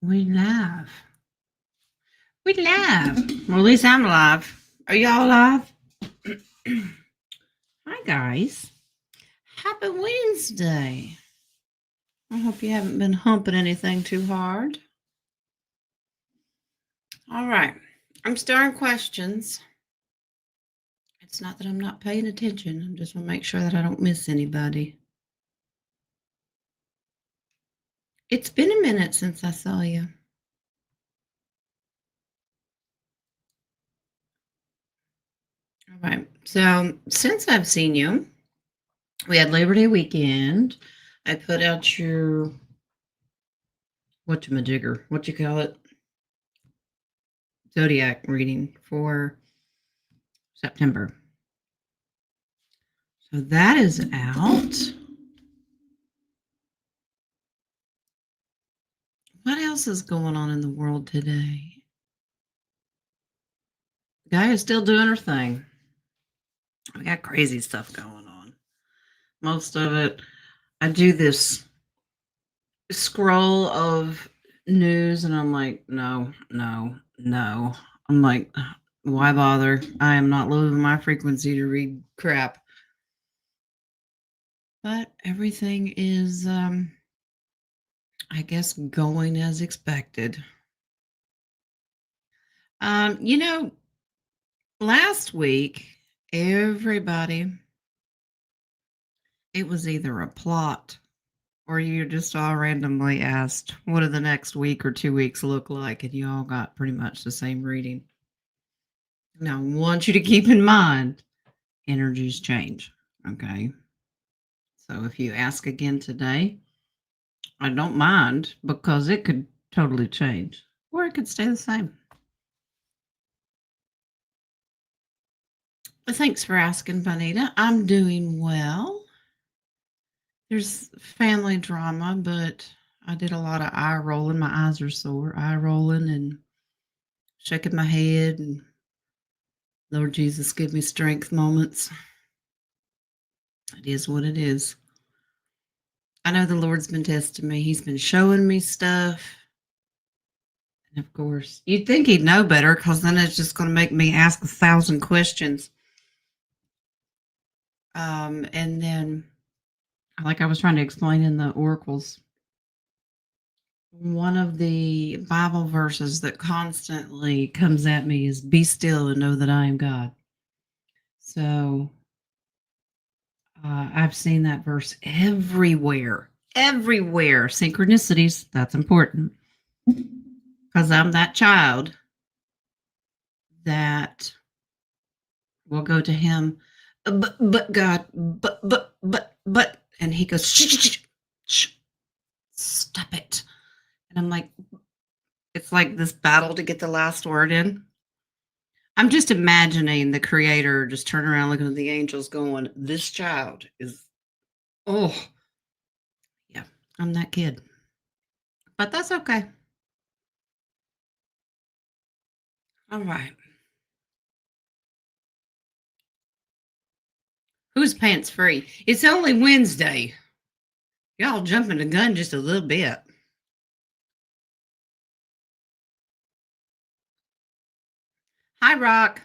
We live. We live. Well, at least I'm alive. Are y'all alive? Hi, guys. Happy Wednesday. I hope you haven't been humping anything too hard. All right. I'm starting questions. It's not that I'm not paying attention. I just want to make sure that I don't miss anybody. It's been a minute since I saw you. All right. So, since I've seen you, we had Labor Day weekend. I put out your whatchamajigger, what you call it, zodiac reading for September. So that is out. What else is going on in the world today? Gaia is still doing her thing. We got crazy stuff going on. Most of it, I do this scroll of news and I'm like, no, no, no. I'm like, why bother? I am not lowering my frequency to read crap. But everything is, I guess, going as expected. You know, last week, everybody, it was either a plot or you just all randomly asked, what do the next week or 2 weeks look like? And you all got pretty much the same reading. Now, I want you to keep in mind, energies change. Okay. So if you ask again today, I don't mind because it could totally change or it could stay the same. Thanks for asking, Bonita. I'm doing well. There's family drama, but I did a lot of eye rolling. My eyes are sore, eye rolling and shaking my head. And Lord Jesus, give me strength moments. It is what it is. I know the Lord's been testing me. He's been showing me stuff. And of course, you'd think he'd know better because then it's just going to make me ask 1,000 questions. And then, like I was trying to explain in the oracles, one of the Bible verses that constantly comes at me is be still and know that I am God. So I've seen that verse everywhere, everywhere. Synchronicities, that's important because I'm that child that will go to him, but God, but, and he goes, shh, stop it. And I'm like, it's like this battle to get the last word in. I'm just imagining the creator just turning around looking at the angels going, this child is, oh, yeah, I'm that kid. But that's okay. All right. Who's pants free? It's only Wednesday. Y'all jumping the gun just a little bit. Hi, Rock.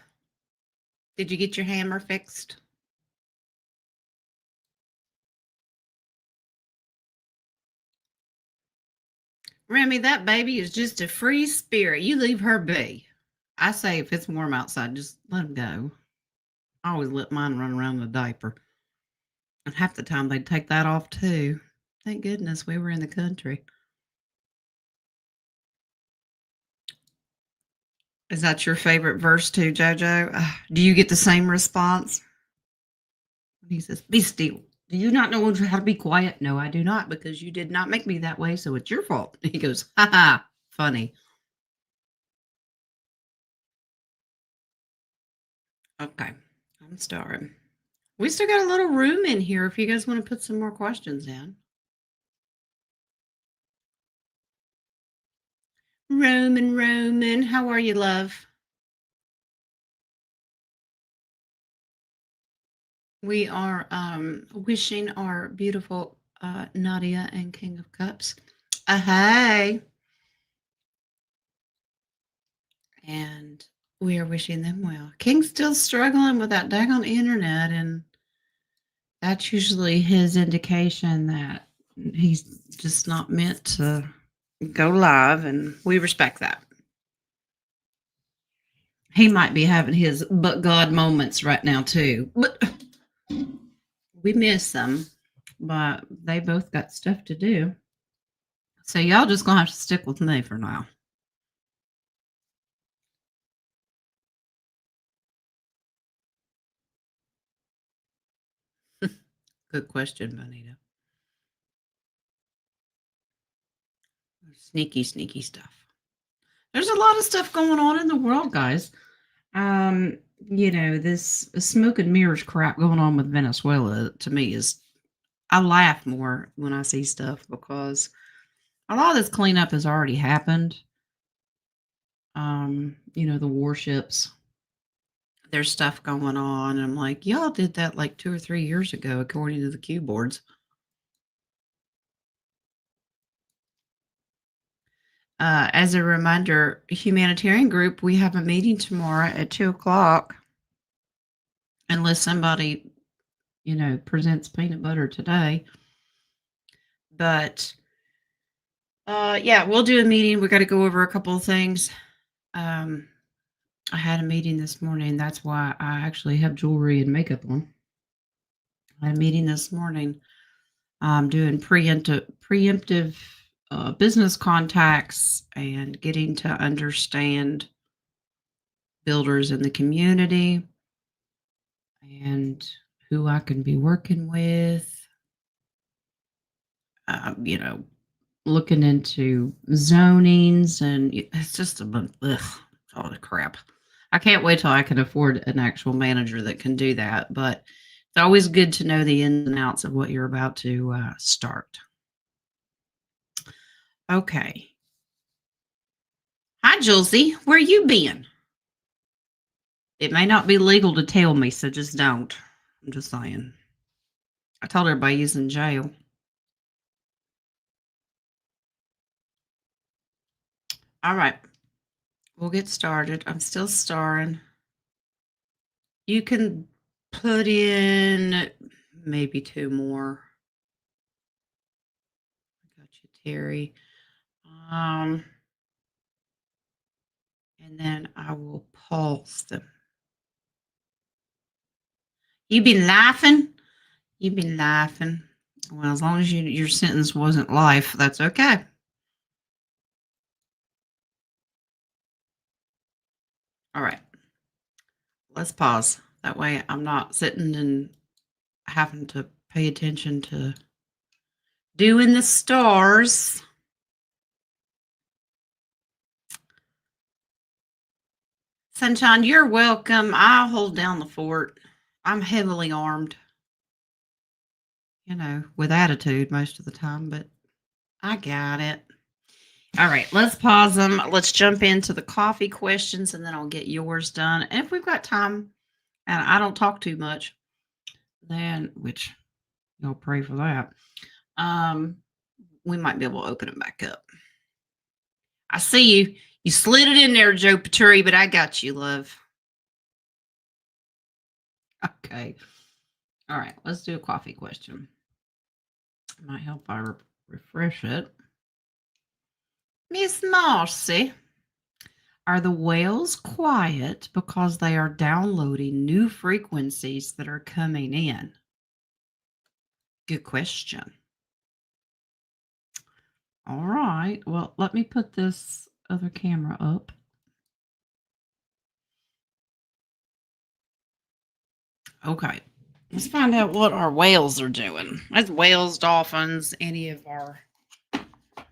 Did you get your hammer fixed? Remy, that baby is just a free spirit. You leave her be. I say if it's warm outside, just let him go. I always let mine run around in a diaper. And half the time they'd take that off too. Thank goodness we were in the country. Is that your favorite verse too, JoJo? Do you get the same response? He says, be still. Do you not know how to be quiet? No, I do not, because you did not make me that way, so it's your fault. He goes, ha ha, funny. Okay, I'm starting. We still got a little room in here if you guys want to put some more questions in. Roman, how are you, love? We are wishing our beautiful Nadia and King of Cups a hey. and we are wishing them well. King's still struggling with that daggone internet, and that's usually his indication that he's just not meant to go live, and we respect that. He might be having his but God moments right now too, but we miss them. But they both got stuff to do, so y'all just gonna have to stick with me for now. Good question, Bonita. Sneaky, sneaky stuff. There's a lot of stuff going on in the world, guys. This smoke and mirrors crap going on with Venezuela to me is I laugh more when I see stuff because a lot of this cleanup has already happened. The warships, there's stuff going on. And I'm like, y'all did that like 2 or 3 years ago, according to the Q boards. As a reminder, humanitarian group, we have a meeting tomorrow at 2 o'clock. Unless somebody, presents peanut butter today. But yeah, we'll do a meeting. We got to go over a couple of things. I had a meeting this morning. That's why I actually have jewelry and makeup on. I had a meeting this morning. I'm doing preemptive business contacts and getting to understand builders in the community and who I can be working with. Looking into zonings, and it's just all the crap. I can't wait till I can afford an actual manager that can do that. But it's always good to know the ins and outs of what you're about to start. Okay. Hi, Julesy. Where you been? It may not be legal to tell me, so just don't. I'm just saying. I told everybody he's in jail. All right. We'll get started. I'm still starring. You can put in maybe 2 more. I got you, Terry. And then I will pause them. You been laughing? You been laughing? Well, as long as your sentence wasn't life, that's okay. All right. Let's pause. That way I'm not sitting and having to pay attention to doing the stars. Sunshine, you're welcome. I'll hold down the fort. I'm heavily armed. With attitude most of the time, but I got it. All right, let's pause them. Let's jump into the coffee questions, and then I'll get yours done. And if we've got time and I don't talk too much, then, which you'll pray for that, we might be able to open it back up. I see you. You slid it in there, Joe Paturi, but I got you, love. Okay. All right, let's do a coffee question. Might help if I refresh it. Miss Marcy, are the whales quiet because they are downloading new frequencies that are coming in? Good question. All right. Well, let me put this other camera up. Okay. Let's find out what our whales are doing. That's whales, dolphins, any of our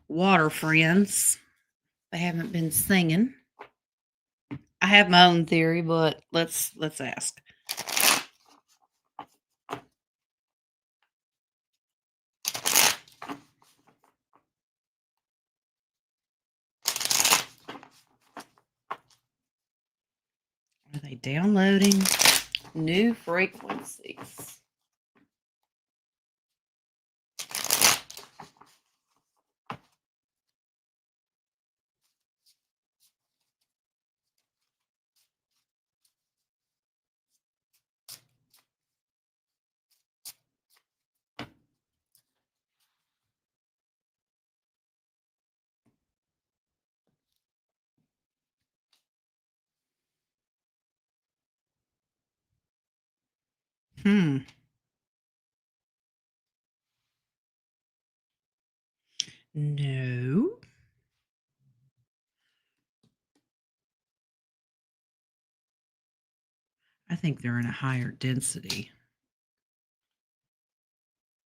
water friends. They haven't been singing. I have my own theory, but let's ask. Are they downloading new frequencies? Hmm. No. I think they're in a higher density.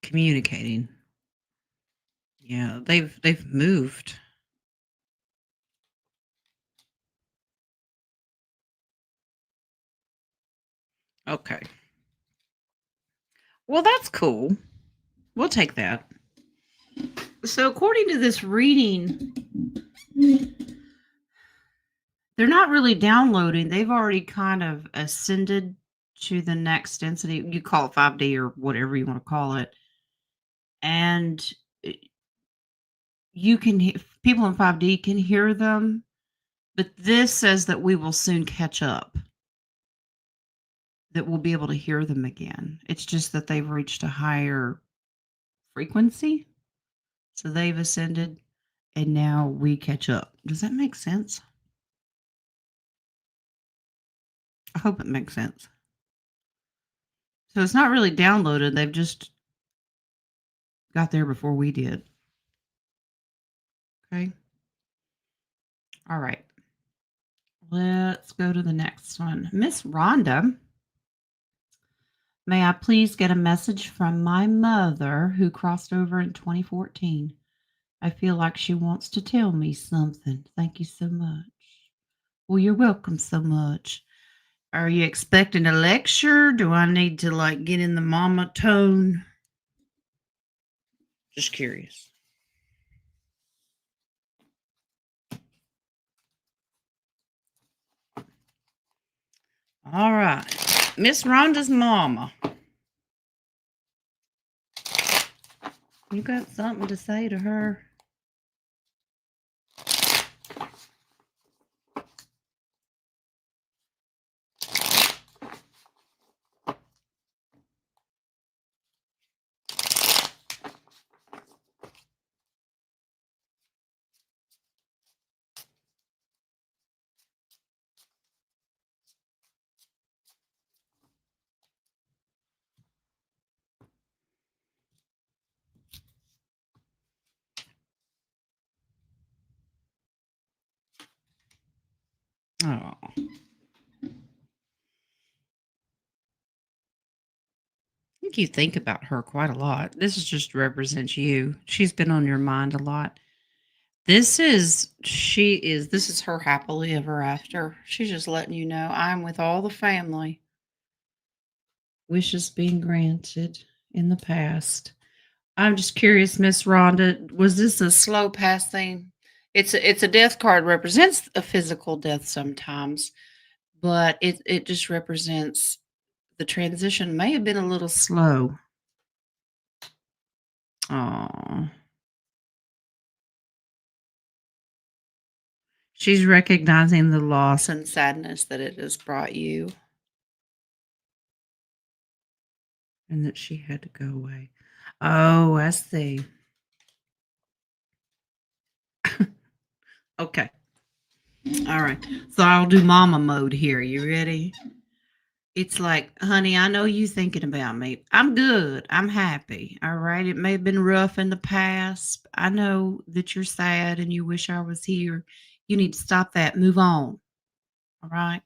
Communicating. Yeah, they've moved. Okay. Well, that's cool. We'll take that. So, according to this reading, they're not really downloading. They've already kind of ascended to the next density. You call it 5D or whatever you want to call it. And uh, you can people in 5D can hear them, but this says that we will soon catch up. That we'll be able to hear them again. It's just that they've reached a higher frequency. So they've ascended and now we catch up. Does that make sense? I hope it makes sense. So it's not really downloaded. They've just got there before we did. Okay. All right. Let's go to the next one. Miss Rhonda, may I please get a message from my mother who crossed over in 2014? I feel like she wants to tell me something. Thank you so much. Well, you're welcome so much. Are you expecting a lecture? Do I need to like get in the mama tone? Just curious. All right. Miss Rhonda's mama. You got something to say to her? Oh. I think you think about her quite a lot. This is just represents you. She's been on your mind a lot. This is her happily ever after. She's just letting you know I'm with all the family. Wishes being granted in the past. I'm just curious, Miss Rhonda, was this a slow pass thing? It's a death card represents a physical death sometimes, but it just represents the transition may have been a little slow. Oh, she's recognizing the loss and sadness that it has brought you and that she had to go away. Oh, I see. Okay. All right. So I'll do mama mode here. You ready? It's like, honey, I know you thinking about me. I'm good. I'm happy. All right. It may have been rough in the past. I know that you're sad and you wish I was here. You need to stop that. Move on. All right.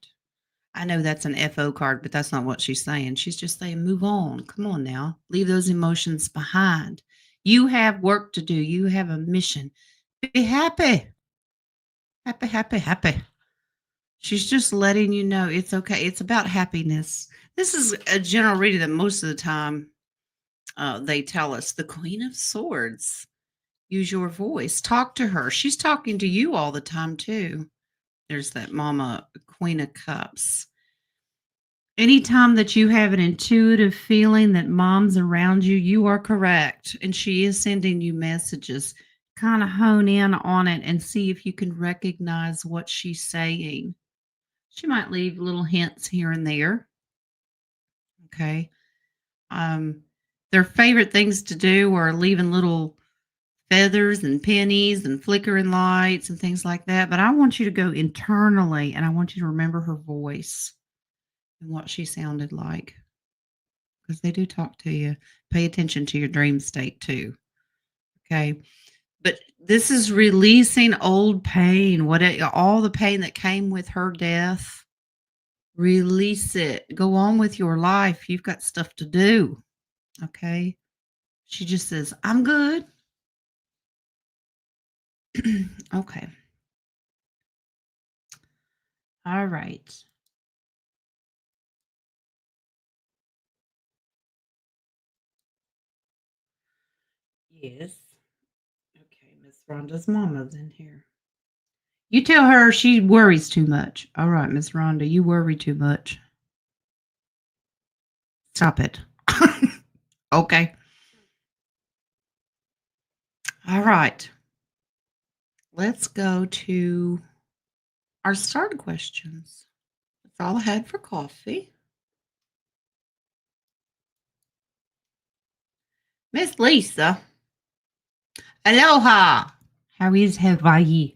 I know that's an FO card, but that's not what she's saying. She's just saying, move on. Come on now. Leave those emotions behind. You have work to do. You have a mission. Be happy. Happy, happy, happy. She's just letting you know it's okay. It's about happiness. This is a general reading that most of the time they tell us the Queen of Swords. Use your voice. Talk to her. She's talking to you all the time, too. There's that Mama Queen of Cups. Anytime that you have an intuitive feeling that mom's around you, you are correct. And she is sending you messages. Kind of hone in on it and see if you can recognize what she's saying. She might leave little hints here and there. Okay. Um, their favorite things to do are leaving little feathers and pennies and flickering lights and things like that. But I want you to go internally and I want you to remember her voice and what she sounded like. because they do talk to you. Pay attention to your dream state too. Okay. But this is releasing old pain, all the pain that came with her death. Release it. Go on with your life. You've got stuff to do. Okay. She just says, I'm good. Okay. All right. Yes. Okay. Miss Rhonda's mama's in here. You tell her she worries too much. All right, Miss Rhonda, you worry too much. Stop it. Okay. All right. Let's go to our start questions. That's all I had for coffee. Miss Lisa. Aloha. How is Hawaii?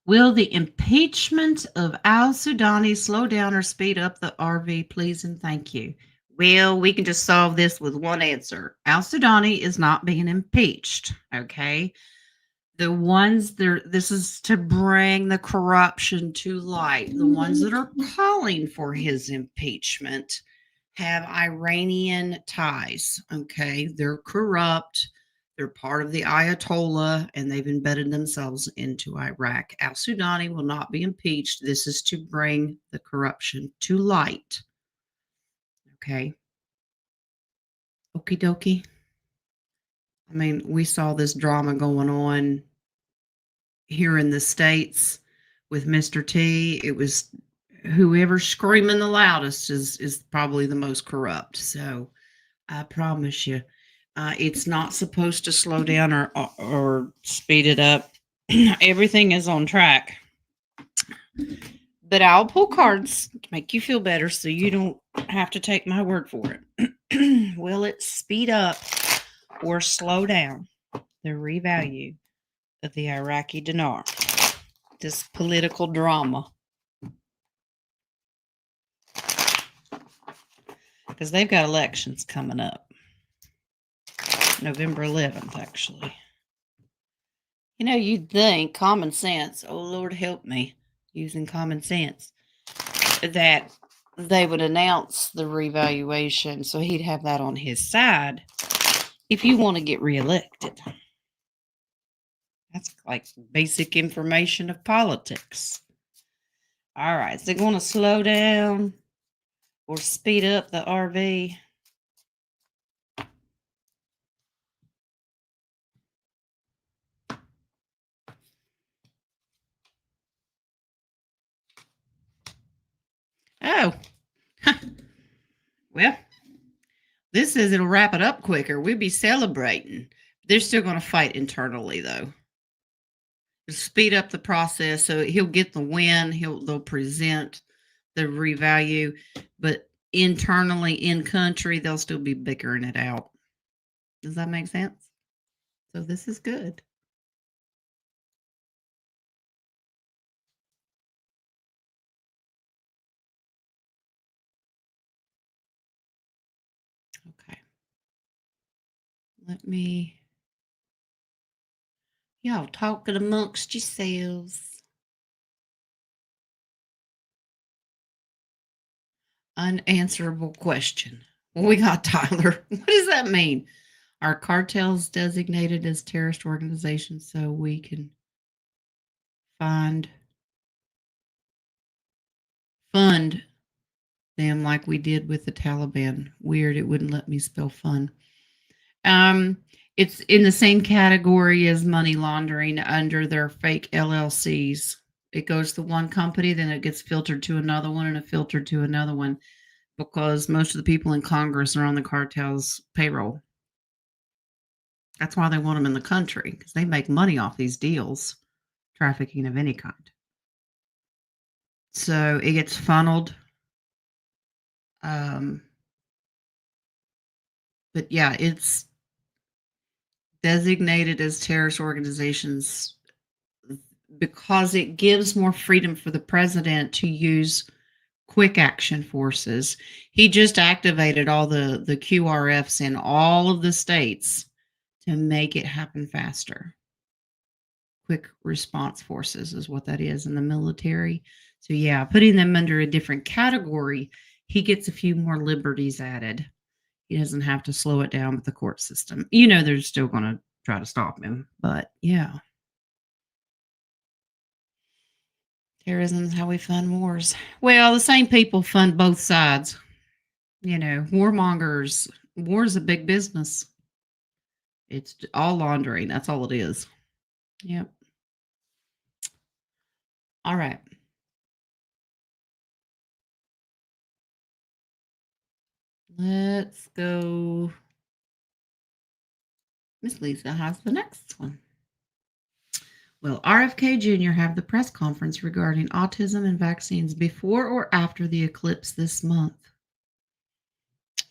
Will the impeachment of Al Sudani slow down or speed up the RV, please and thank you? Well, we can just solve this with one answer. Al Sudani is not being impeached, okay? The ones there, this is to bring the corruption to light. The ones that are calling for his impeachment have Iranian ties, okay? They're corrupt. They're part of the Ayatollah and they've embedded themselves into Iraq. Al Sudani will not be impeached. This is to bring the corruption to light. Okay. Okie dokie. I mean, we saw this drama going on here in the States with Mr. T. It was whoever's screaming the loudest is probably the most corrupt. So I promise you, it's not supposed to slow down or speed it up. Everything is on track. But I'll pull cards to make you feel better so you don't have to take my word for it. Will it speed up or slow down the revalue of the Iraqi dinar? This political drama. Because they've got elections coming up. November 11th, actually. You know, you'd think common sense, oh Lord help me, using common sense, that they would announce the revaluation so he'd have that on his side if you want to get reelected. That's like basic information of politics. All right, so they're going to slow down or speed up the RV. Oh, well, this says it'll wrap it up quicker. We'll be celebrating. They're still going to fight internally, though. To speed up the process so he'll get the win. They'll present the revalue, but internally in country, they'll still be bickering it out. Does that make sense? So this is good. Okay. Let me, y'all talking amongst yourselves. Unanswerable question. Well, we got Tyler. What does that mean? Are cartels designated as terrorist organizations so we can fund them like we did with the Taliban? Weird, it wouldn't let me spell fun. It's in the same category as money laundering under their fake LLCs. It goes to one company, then it gets filtered to another one, and it filtered to another one because most of the people in Congress are on the cartel's payroll. That's why they want them in the country because they make money off these deals, trafficking of any kind. So it gets funneled. But yeah, it's designated as terrorist organizations because it gives more freedom for the president to use quick action forces. He just activated all the QRFs in all of the states to make it happen faster. Quick response forces is what that is in the military. So yeah, putting them under a different category, he gets a few more liberties added. He doesn't have to slow it down with the court system. They're still going to try to stop him, but yeah. Terrorism is how we fund wars. Well, the same people fund both sides. Warmongers. War is a big business. It's all laundering. That's all it is. Yep. All right. Let's go. Miss Lisa has the next one. Will RFK Jr. have the press conference regarding autism and vaccines before or after the eclipse this month?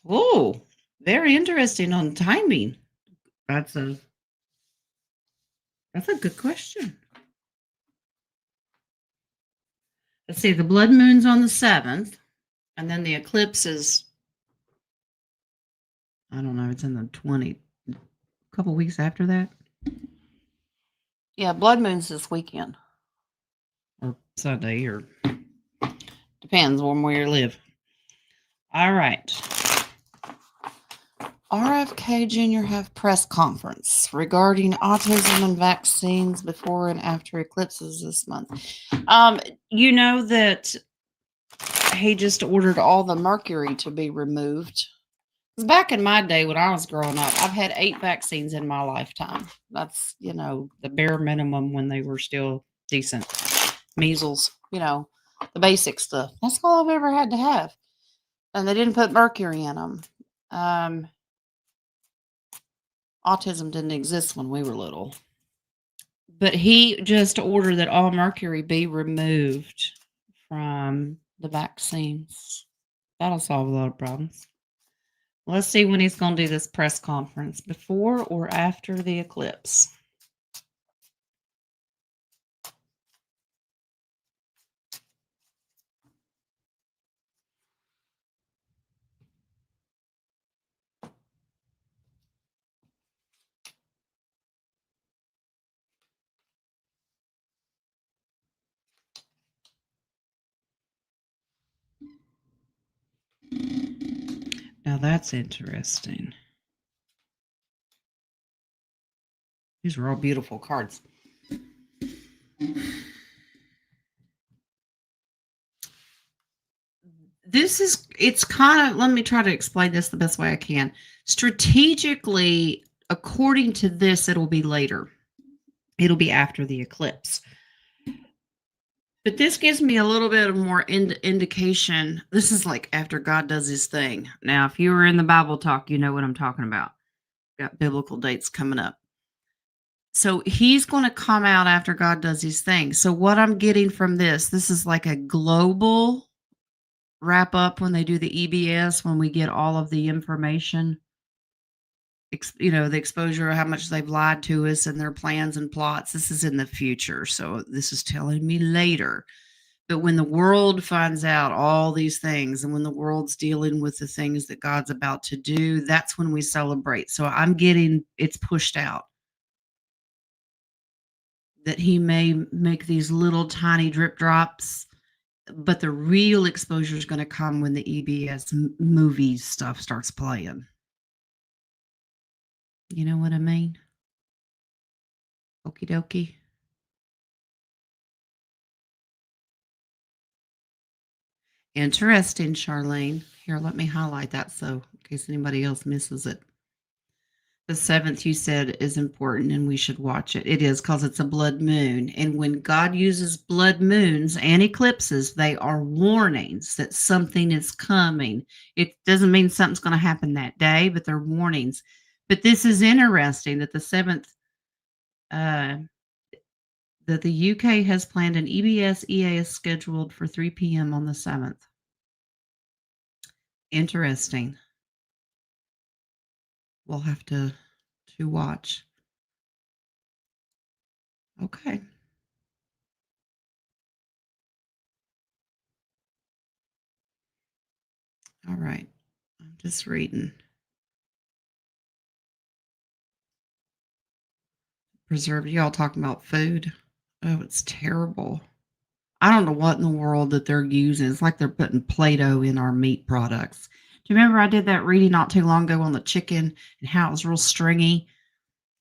Oh, very interesting on timing. That's a good question. Let's see, the blood moon's on the 7th, and then the eclipse is, I don't know, it's in the 20, a couple weeks after that. Yeah, blood moon's this weekend. Or Sunday, or depends on where you live. All right. RFK Jr. have press conference regarding autism and vaccines before and after eclipses this month. You know that he just ordered all the mercury to be removed. Back in my day when I was growing up, I've had 8 vaccines in my lifetime. That's, the bare minimum when they were still decent. Measles, the basic stuff. That's all I've ever had to have. And they didn't put mercury in them. Autism didn't exist when we were little. But he just ordered that all mercury be removed from the vaccines. That'll solve a lot of problems. Let's see when he's going to do this press conference, before or after the eclipse. Now that's interesting. These are all beautiful cards. It's kind of, let me try to explain this the best way I can. Strategically, according to this, it'll be later. It'll be after the eclipse. But this gives me a little bit of more indication. This is like after God does his thing. Now, if you were in the Bible talk, you know what I'm talking about. Got biblical dates coming up. So he's going to come out after God does his thing. So what I'm getting from this is like a global wrap up when they do the EBS, when we get all of the information, the exposure of how much they've lied to us and their plans and plots. This is in the future. So this is telling me later. But when the world finds out all these things, and when the world's dealing with the things that God's about to do, that's when we celebrate. So I'm getting it's pushed out. That he may make these little tiny drip drops, but the real exposure is going to come when the EBS movie stuff starts playing. You know what I mean? Okie dokie. Interesting, Charlene. Here, let me highlight that so in case anybody else misses it. The 7th, you said, is important and we should watch it. It is because it's a blood moon. And when God uses blood moons and eclipses, they are warnings that something is coming. It doesn't mean something's going to happen that day, but they're warnings. But this is interesting that the 7th, that the UK has planned an EBS EAS scheduled for 3 p.m. on the 7th. Interesting. We'll have to watch. Okay. All right. I'm just reading. Preserved. Y'all talking about food. Oh, it's terrible. I don't know what in the world that they're using. It's like they're putting Play-Doh in our meat products. Do you remember I did that reading not too long ago on the chicken and how it was real stringy?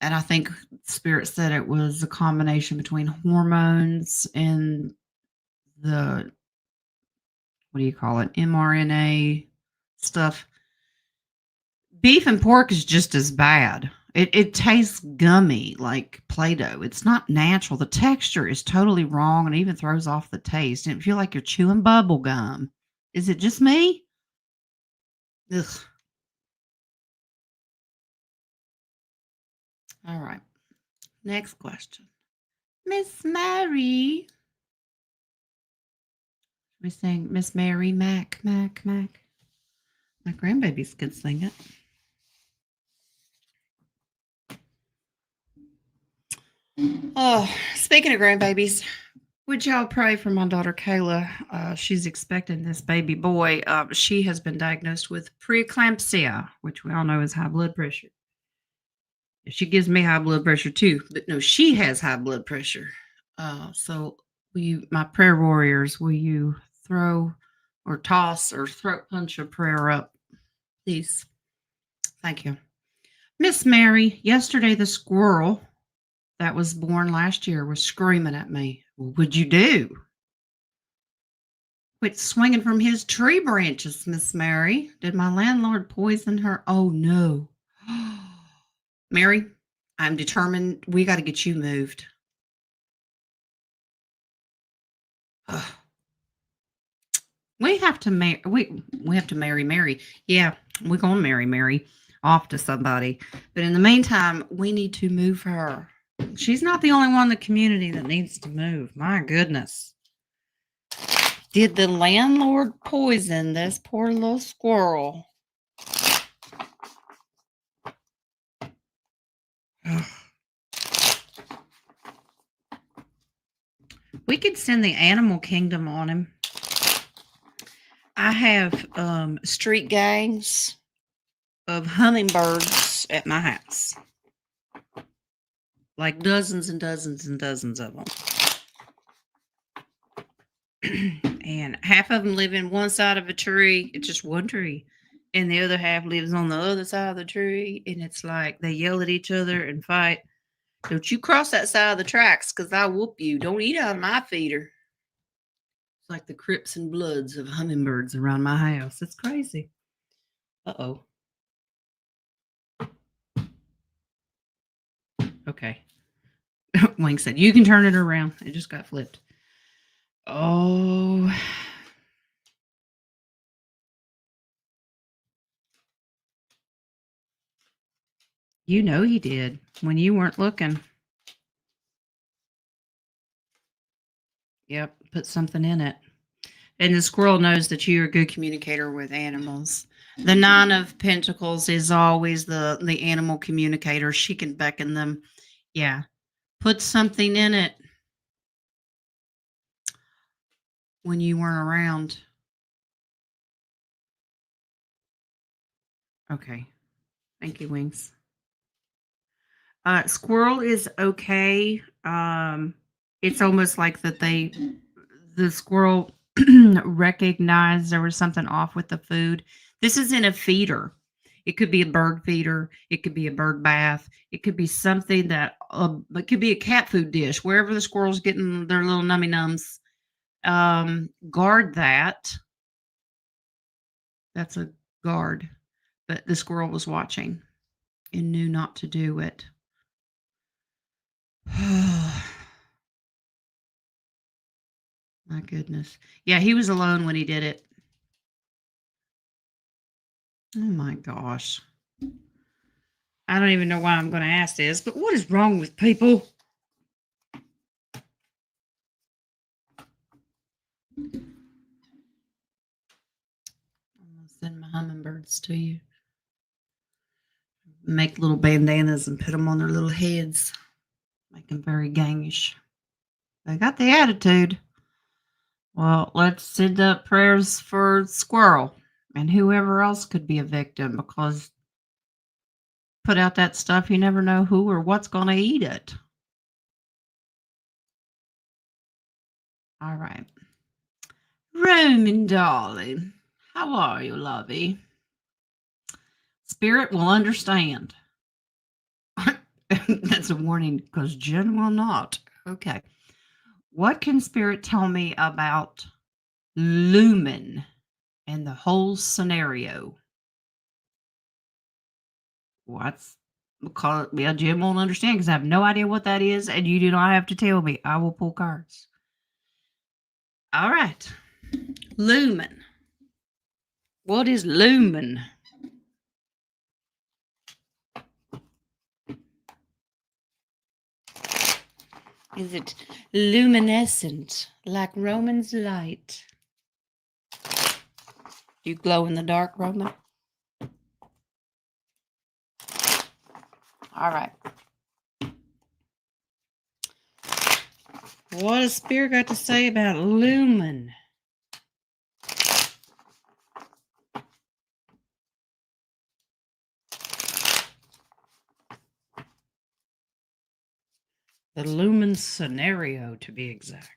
And I think Spirit said it was a combination between hormones and the, what do you call it, mRNA stuff. Beef and pork is just as bad. It tastes gummy like Play-Doh. It's not natural. The texture is totally wrong and even throws off the taste. And it feel like you're chewing bubble gum. Is it just me? Ugh. All right. Next question. Miss Mary. We sing Miss Mary Mac, Mac, Mac. My grandbabies could sing it. Oh, speaking of grandbabies, would y'all pray for my daughter Kayla? She's expecting this baby boy. She has been diagnosed with preeclampsia, which we all know is high blood pressure. She gives me high blood pressure too, but no, she has high blood pressure. So, will you, my prayer warriors, will you throw or toss or throat punch a prayer up, please? Thank you. Miss Mary, yesterday the squirrel that was born last year was screaming at me. What would you do? Quit swinging from his tree branches, Miss Mary. Did my landlord poison her? Oh, no. Mary, I'm determined we got to get you moved. Ugh. We have to marry. We have to marry Mary. Yeah, we're gonna marry Mary off to somebody. But in the meantime, we need to move her. She's not the only one in the community that needs to move. My goodness. Did the landlord poison this poor little squirrel? Ugh. We could send the animal kingdom on him. I have street gangs of hummingbirds at my house. Like dozens and dozens and dozens of them. And half of them live in one side of a tree. It's just one tree. And the other half lives on the other side of the tree. And it's like they yell at each other and fight. Don't you cross that side of the tracks because I'll whoop you. Don't eat out of my feeder. It's like the Crips and Bloods of hummingbirds around my house. It's crazy. Uh-oh. Okay. Wing said, you can turn it around. It just got flipped. Oh. You know he did when you weren't looking. Yep, put something in it. And the squirrel knows that you're a good communicator with animals. The Nine of Pentacles is always the animal communicator. She can beckon them. Yeah. Put something in it when you weren't around. Okay. Thank you, Wings. Squirrel is okay. It's almost like that the squirrel recognized there was something off with the food. This is in a feeder. It could be a bird feeder. It could be a bird bath. It could be something that it could be a cat food dish. Wherever the squirrel's getting their little nummy nums, guard that. That's a guard. But the squirrel was watching and knew not to do it. My goodness. Yeah, he was alone when he did it. Oh my gosh. I don't even know why I'm going to ask this, but what is wrong with people? I'm going to send my hummingbirds to you. Make little bandanas and put them on their little heads. Make them very gangish. They got the attitude. Well, let's send up prayers for Squirrel. And whoever else could be a victim because put out that stuff, you never know who or what's going to eat it. All right. Roman darling, how are you, lovey? Spirit will understand. That's a warning because Jen will not. Okay. What can Spirit tell me about Lumen and the whole scenario? What's because yeah, Jim won't understand because I have no idea what that is, and you do not have to tell me. I will pull cards. All right. Lumen. What is lumen? Is it luminescent like Roman's light? You glow in the dark, Roman? All right. What does Spirit got to say about lumen? The lumen scenario, to be exact.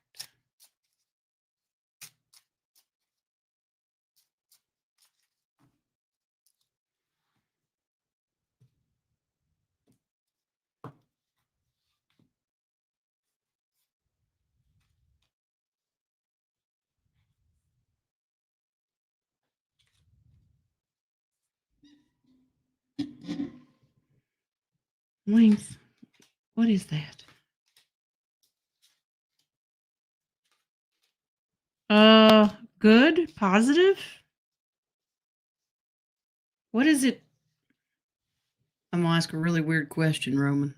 Wings. What is that? Good? Positive? What is it? I'm going to ask a really weird question, Roman.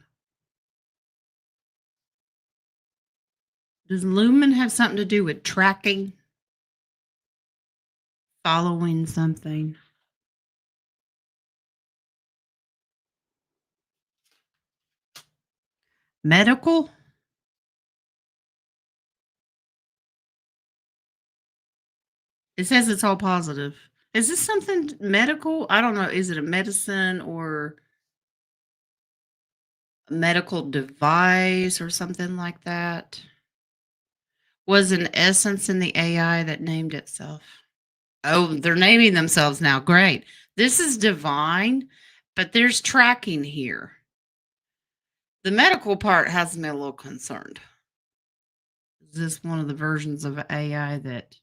Does lumen have something to do with tracking? Following something? Medical? It says it's all positive. Is this something medical? I don't know. Is it a medicine or a medical device or something like that? Was an essence in the AI that named itself? Oh, they're naming themselves now. Great. This is divine, but there's tracking here. The medical part has me a little concerned. Is this one of the versions of AI that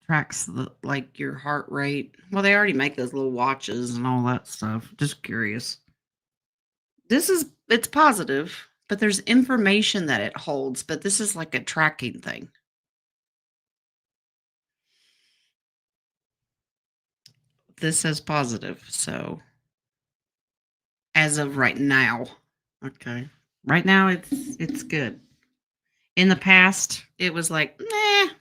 tracks like your heart rate? Well, they already make those little watches and all that stuff. Just curious. It's positive, but there's information that it holds, but this is like a tracking thing. This says positive, so as of right now. Okay. Right now it's good. In the past, it was like, nah.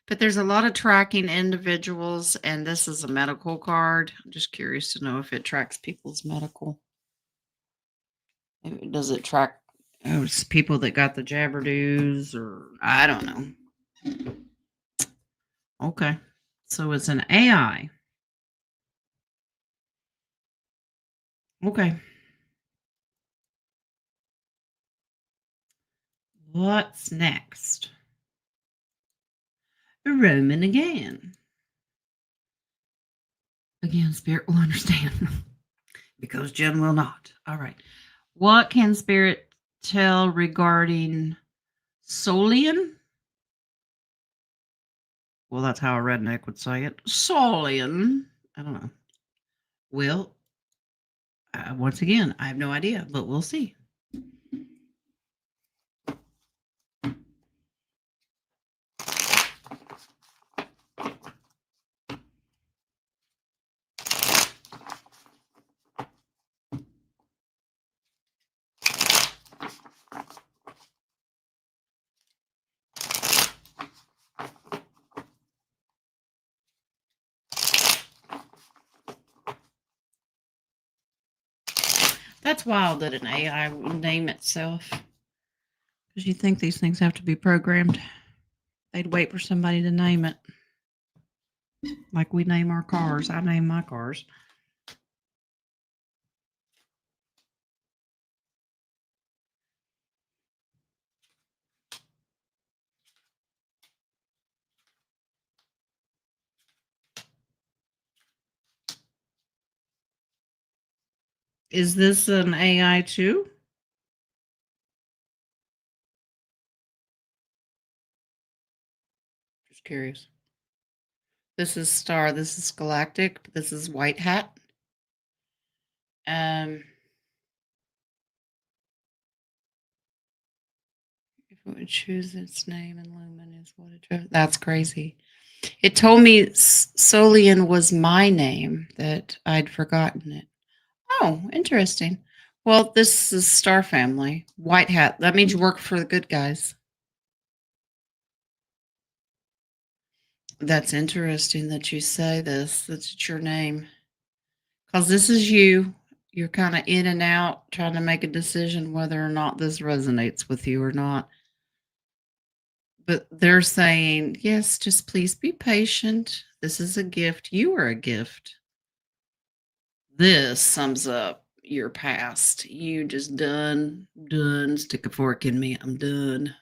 But there's a lot of tracking individuals, and this is a medical card. I'm just curious to know if it tracks people's medical. Does it track people that got the jabberdoos, or I don't know. Okay. So it's an AI. Okay. What's next? Roman again. Again, Spirit will understand because Jen will not. All right. What can Spirit tell regarding Solian? Well, that's how a redneck would say it. Solian. I don't know. Well, once again, I have no idea, but we'll see. That's wild that an AI would name itself. Because you think these things have to be programmed. They'd wait for somebody to name it. Like we name our cars. I name my cars. Is this an AI too? Just curious. This is Star. This is Galactic. This is White Hat. Um, if it would choose its name and lumen is what it chose. That's crazy. It told me Solian was my name, that I'd forgotten it. Oh, interesting. Well, this is Star Family. White Hat. That means you work for the good guys. That's interesting that you say this. That's your name. Because this is you. You're kind of in and out trying to make a decision whether or not this resonates with you or not. But they're saying, yes, just please be patient. This is a gift. You are a gift. This sums up your past. You just done. Stick a fork in me. I'm done.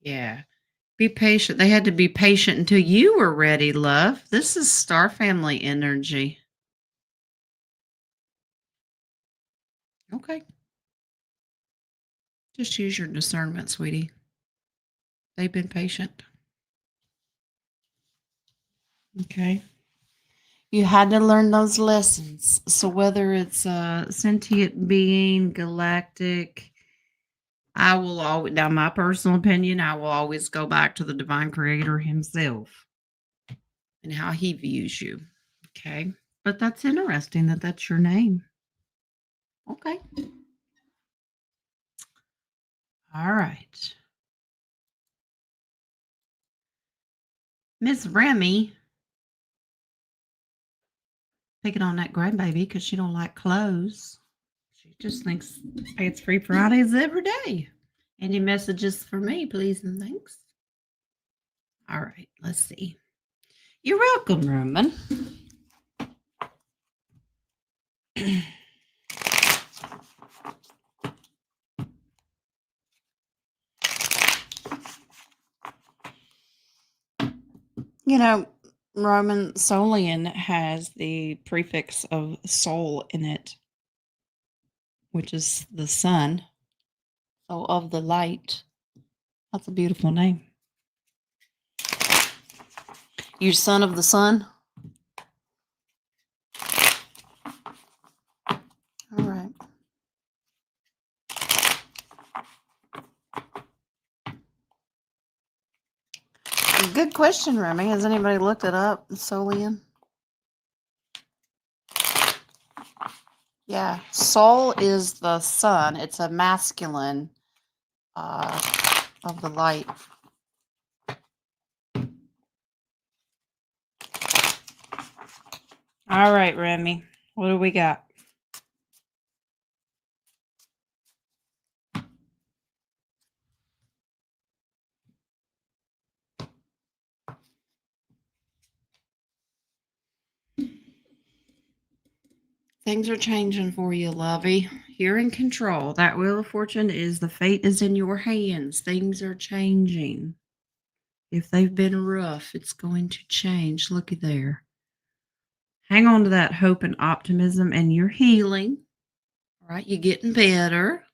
Yeah. Be patient. They had to be patient until you were ready, love. This is Star Family energy. Okay. Just use your discernment, sweetie. They've been patient. Okay. You had to learn those lessons. So whether it's a sentient being, galactic, I will always, now my personal opinion, I will always go back to the divine creator himself and how he views you. Okay. But that's interesting that that's your name. Okay. All right. Miss Remy picking on that grandbaby because she don't like clothes. She just thinks it's free Fridays every day. Any messages for me, please and thanks? All right, let's see. You're welcome, Roman. You know, Roman Solian has the prefix of soul in it, which is the sun. So, of the light. That's a beautiful name. You son of the sun? All right. Good question, Remy. Has anybody looked it up, Solian? Yeah, Sol is the sun. It's a masculine of the light. All right, Remy. What do we got? Things are changing for you, lovey. You're in control. That Wheel of Fortune is the fate is in your hands. Things are changing. If they've been rough, it's going to change. Looky there. Hang on to that hope and optimism, and you're healing. All right, you're getting better.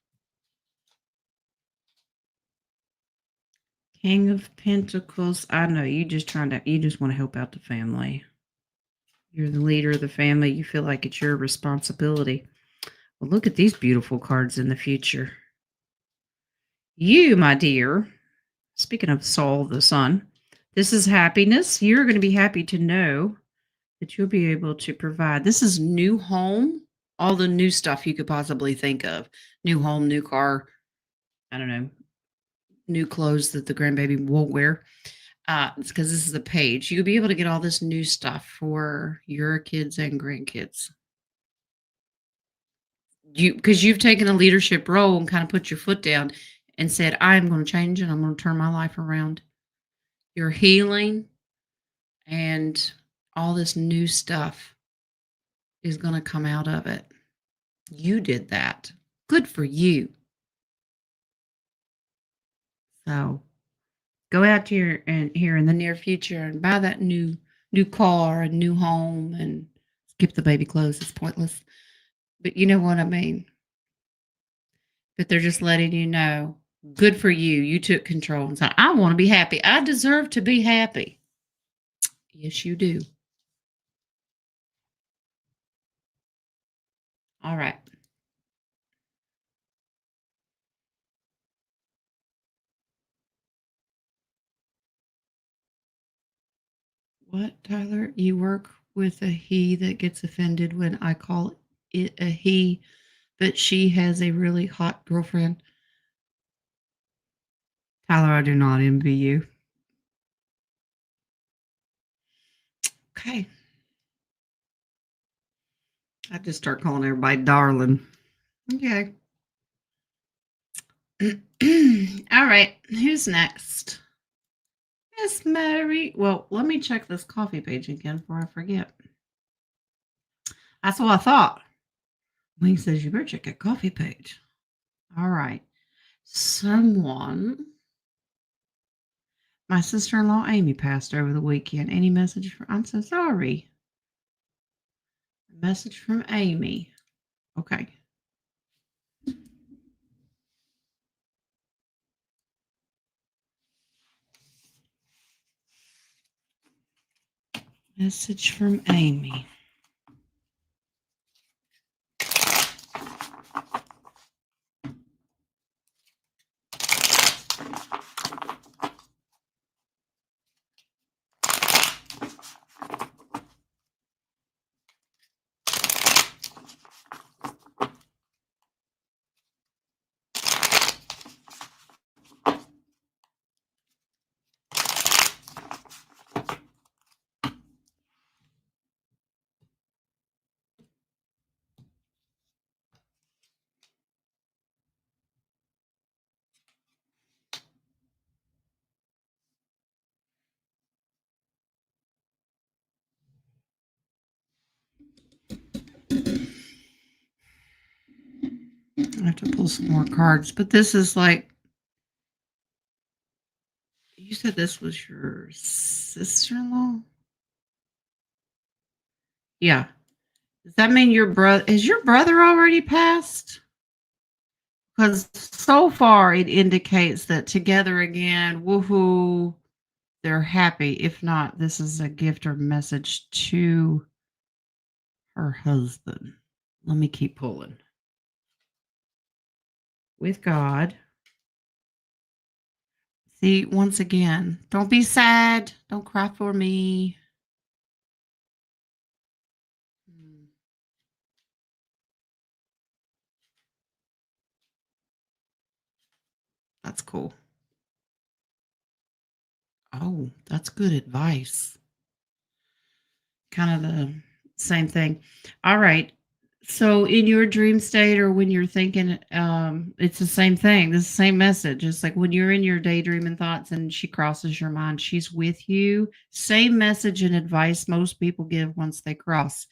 King of Pentacles. I know you just want to help out the family. You're the leader of the family. You feel like it's your responsibility. Well, look at these beautiful cards in the future. You, my dear, speaking of Sol, the sun, this is happiness. You're going to be happy to know that you'll be able to provide. This is new home, all the new stuff you could possibly think of. New home, new car, I don't know, new clothes that the grandbaby won't wear. It's because this is a page. You'll be able to get all this new stuff for your kids and grandkids. Because you've taken a leadership role and kind of put your foot down and said, I'm going to change and I'm going to turn my life around. You're healing and all this new stuff is going to come out of it. You did that. Good for you. So go out here and here in the near future and buy that new car and new home and skip the baby clothes. It's pointless. But you know what I mean. But they're just letting you know, good for you. You took control and said, I want to be happy. I deserve to be happy. Yes, you do. All right. What, Tyler? You work with a he that gets offended when I call it a he, but she has a really hot girlfriend. Tyler, I do not envy you. Okay. I just start calling everybody darling. Okay. All right. Who's next? Miss Mary. Well, let me check this coffee page again before I forget. That's what I thought. Wing says you better check that coffee page. All right. Someone. My sister-in-law Amy passed over the weekend. Any message from? I'm so sorry. A message from Amy. Okay. Message from Amy. I have to pull some more cards, but this is like, you said this was your sister-in-law? Yeah. Does that mean your brother, is your brother already passed? Because so far it indicates that together again, woohoo, they're happy. If not, this is a gift or message to her husband. Let me keep pulling. With God. See, once again, don't be sad. Don't cry for me. That's cool. Oh, that's good advice. Kind of the same thing. All right. So in your dream state or when you're thinking, it's the same thing. This same message. It's like when you're in your daydreaming thoughts and she crosses your mind, she's with you. Same message and advice most people give once they cross.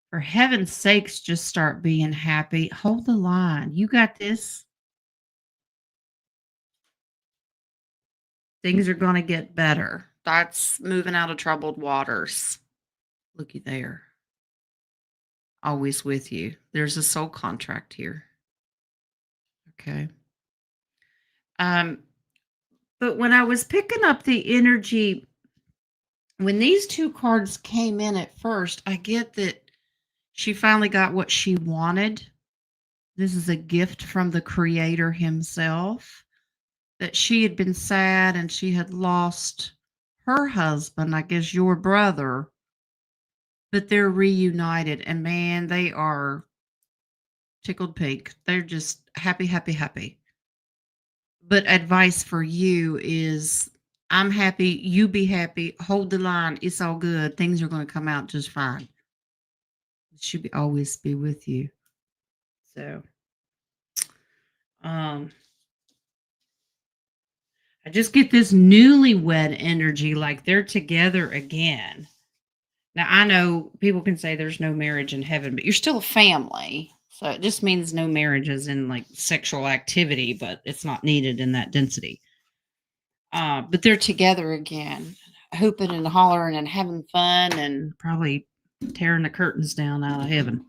For heaven's sakes, just start being happy. Hold the line. You got this. Things are going to get better. That's moving out of troubled waters. Looky there. Always with you. There's a soul contract here. Okay. Um, but when I was picking up the energy, when these two cards came in at first, I get that she finally got what she wanted. This is a gift from the creator himself. That she had been sad and she had lost her husband, I guess your brother, but they're reunited and man, they are tickled pink. They're just happy, happy, happy. But advice for you is I'm happy, you be happy, hold the line, it's all good. Things are going to come out just fine. It should be always be with you. So um I just get this newlywed energy like they're together again. Now, I know people can say there's no marriage in heaven, but you're still a family. So it just means no marriages in like sexual activity, but it's not needed in that density. But they're together again, hooping and hollering and having fun and probably tearing the curtains down out of heaven.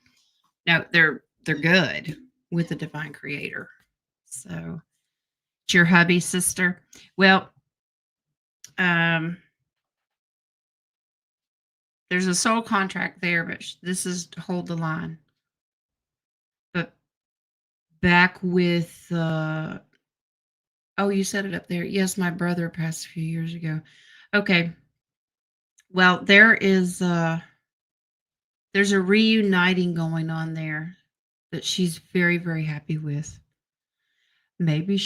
No, they're good with the divine creator. So it's your hubby, sister. Well, um, there's a soul contract there, but this is to hold the line. But back with oh, you said it up there. Yes, my brother passed a few years ago. Okay. Well, there's a reuniting going on there that she's very, very happy with. Maybe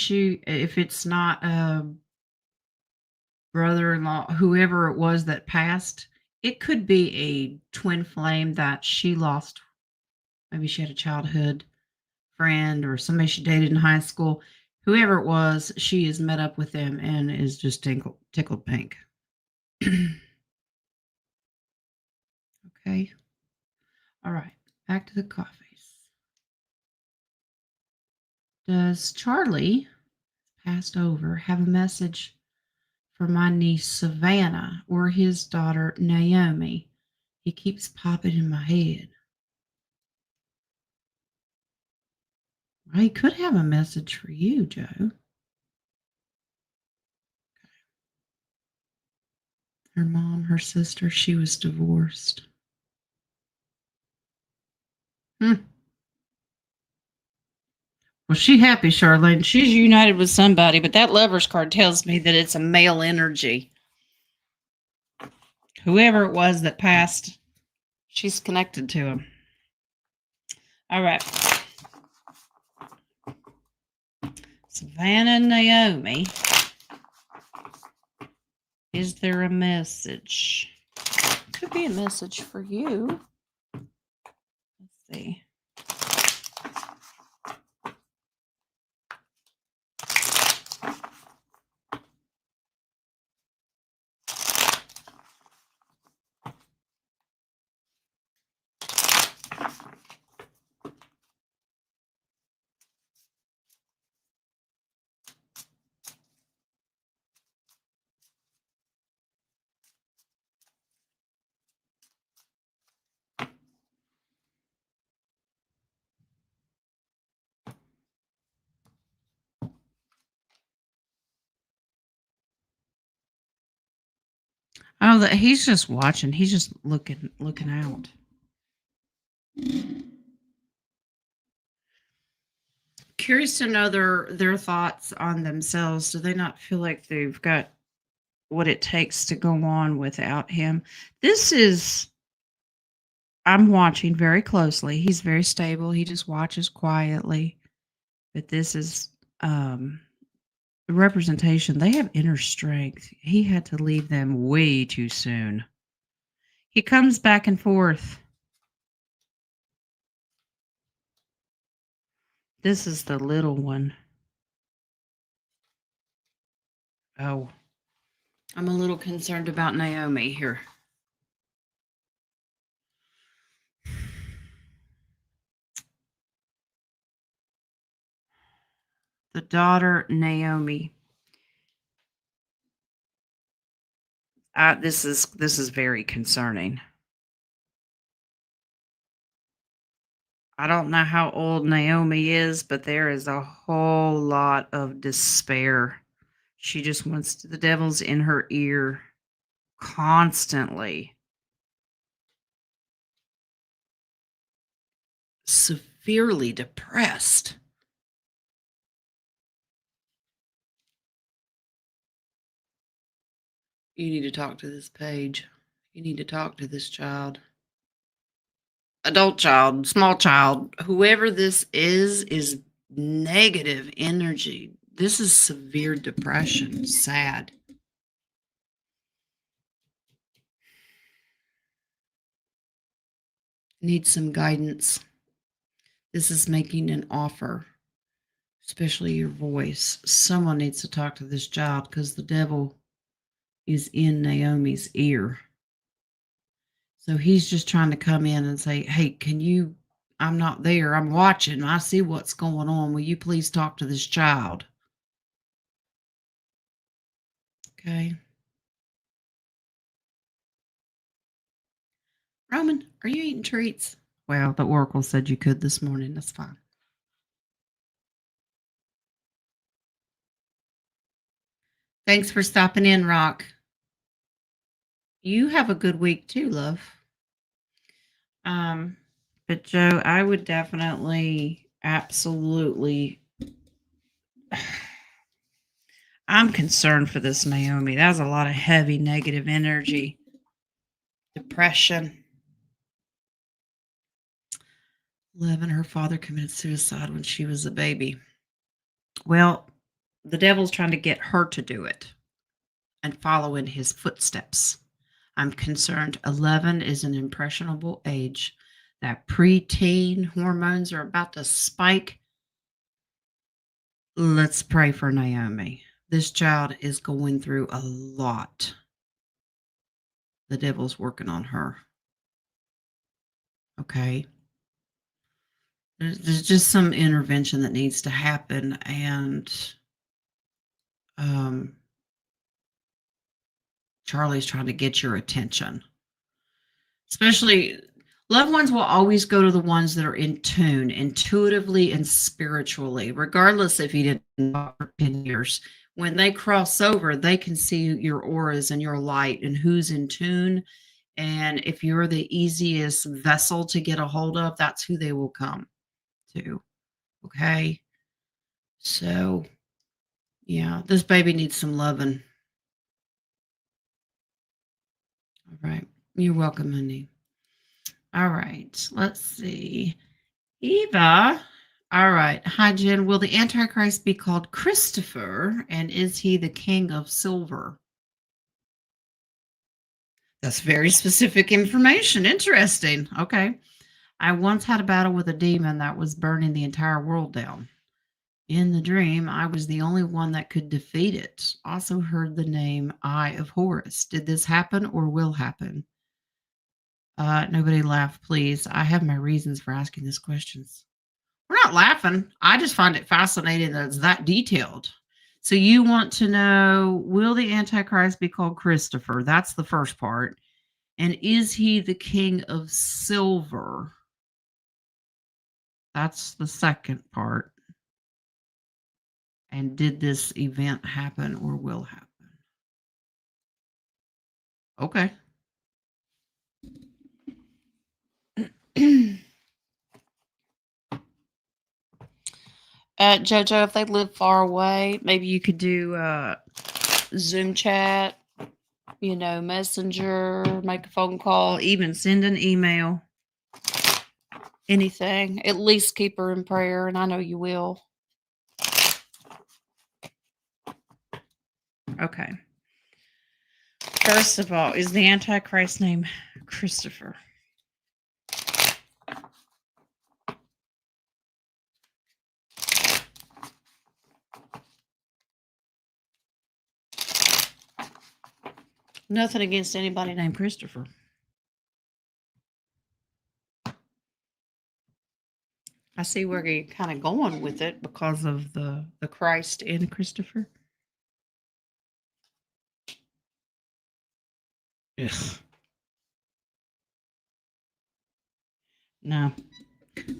if it's not brother-in-law, whoever it was that passed, it could be a twin flame that she lost. Maybe she had a childhood friend or somebody she dated in high school. Whoever it was, she has met up with them and is just tickled pink. Okay. All right. Back to the coffees. Does Charlie, passed over, have a message for my niece Savannah or his daughter Naomi? He keeps popping in my head. Well, he could have a message for you, Joe. Her mom, her sister, she was divorced. Hmm. Well, she happy, Charlene. She's united with somebody, but that lover's card tells me that it's a male energy. Whoever it was that passed, she's connected to him. All right. Savannah and Naomi. Is there a message? Could be a message for you. Let's see. Oh, he's just watching. He's just looking out. Curious to know their thoughts on themselves. Do they not feel like they've got what it takes to go on without him? This is I'm watching very closely. He's very stable. He just watches quietly. But this is the representation. They have inner strength. He had to leave them way too soon. He comes back and forth. This is the little one. Oh, I'm a little concerned about Naomi here. The daughter, Naomi. This is very concerning. I don't know how old Naomi is, but there is a whole lot of despair. She just wants the devil's in her ear constantly. Severely depressed. You need to talk to this page. You need to talk to this child. Adult child, small child, whoever this is negative energy. This is severe depression, sad. Need some guidance. This is making an offer, especially your voice. Someone needs to talk to this child because the devil is in Naomi's ear. So he's just trying to come in and say, "Hey, can you I'm not there. I'm watching. I see what's going on. Will you please talk to this child?" Okay. Roman, are you eating treats? Well, the oracle said you could this morning. That's fine. Thanks for stopping in, Rock. You have a good week too, love. Um, but Joe, I would definitely, absolutely. I'm concerned for this Naomi. That's a lot of heavy negative energy, depression. 11, her father committed suicide when she was a baby. Well, the devil's trying to get her to do it and follow in his footsteps. I'm concerned 11 is an impressionable age. That preteen hormones are about to spike. Let's pray for Naomi. This child is going through a lot. The devil's working on her. Okay. There's just some intervention that needs to happen. And um, Charlie's trying to get your attention. Especially loved ones will always go to the ones that are in tune, intuitively and spiritually, regardless if you didn't know for 10 years. When they cross over, they can see your auras and your light and who's in tune. And if you're the easiest vessel to get a hold of, that's who they will come to. Okay. So, yeah, this baby needs some loving. All right. You're welcome, honey. All right. Let's see. Eva. All right. Hi, Jen. Will the Antichrist be called Christopher? And is he the king of silver? That's very specific information. Interesting. Okay. I once had a battle with a demon that was burning the entire world down. In the dream, I was the only one that could defeat it. Also heard the name Eye of Horus. Did this happen or will happen? Nobody laugh, please. I have my reasons for asking these questions. We're not laughing. I just find it fascinating that it's that detailed. So you want to know, will the Antichrist be called Christopher? That's the first part. And is he the king of silver? That's the second part. And did this event happen or will happen? Okay. Jojo, if they live far away, maybe you could do Zoom chat, Messenger, make a phone call, even send an email, anything. At least keep her in prayer, and I know you will. Okay. First of all, is the Antichrist name Christopher? Nothing against anybody named Christopher. I see where you're kind of going with it because of the Christ in Christopher. Ugh. No,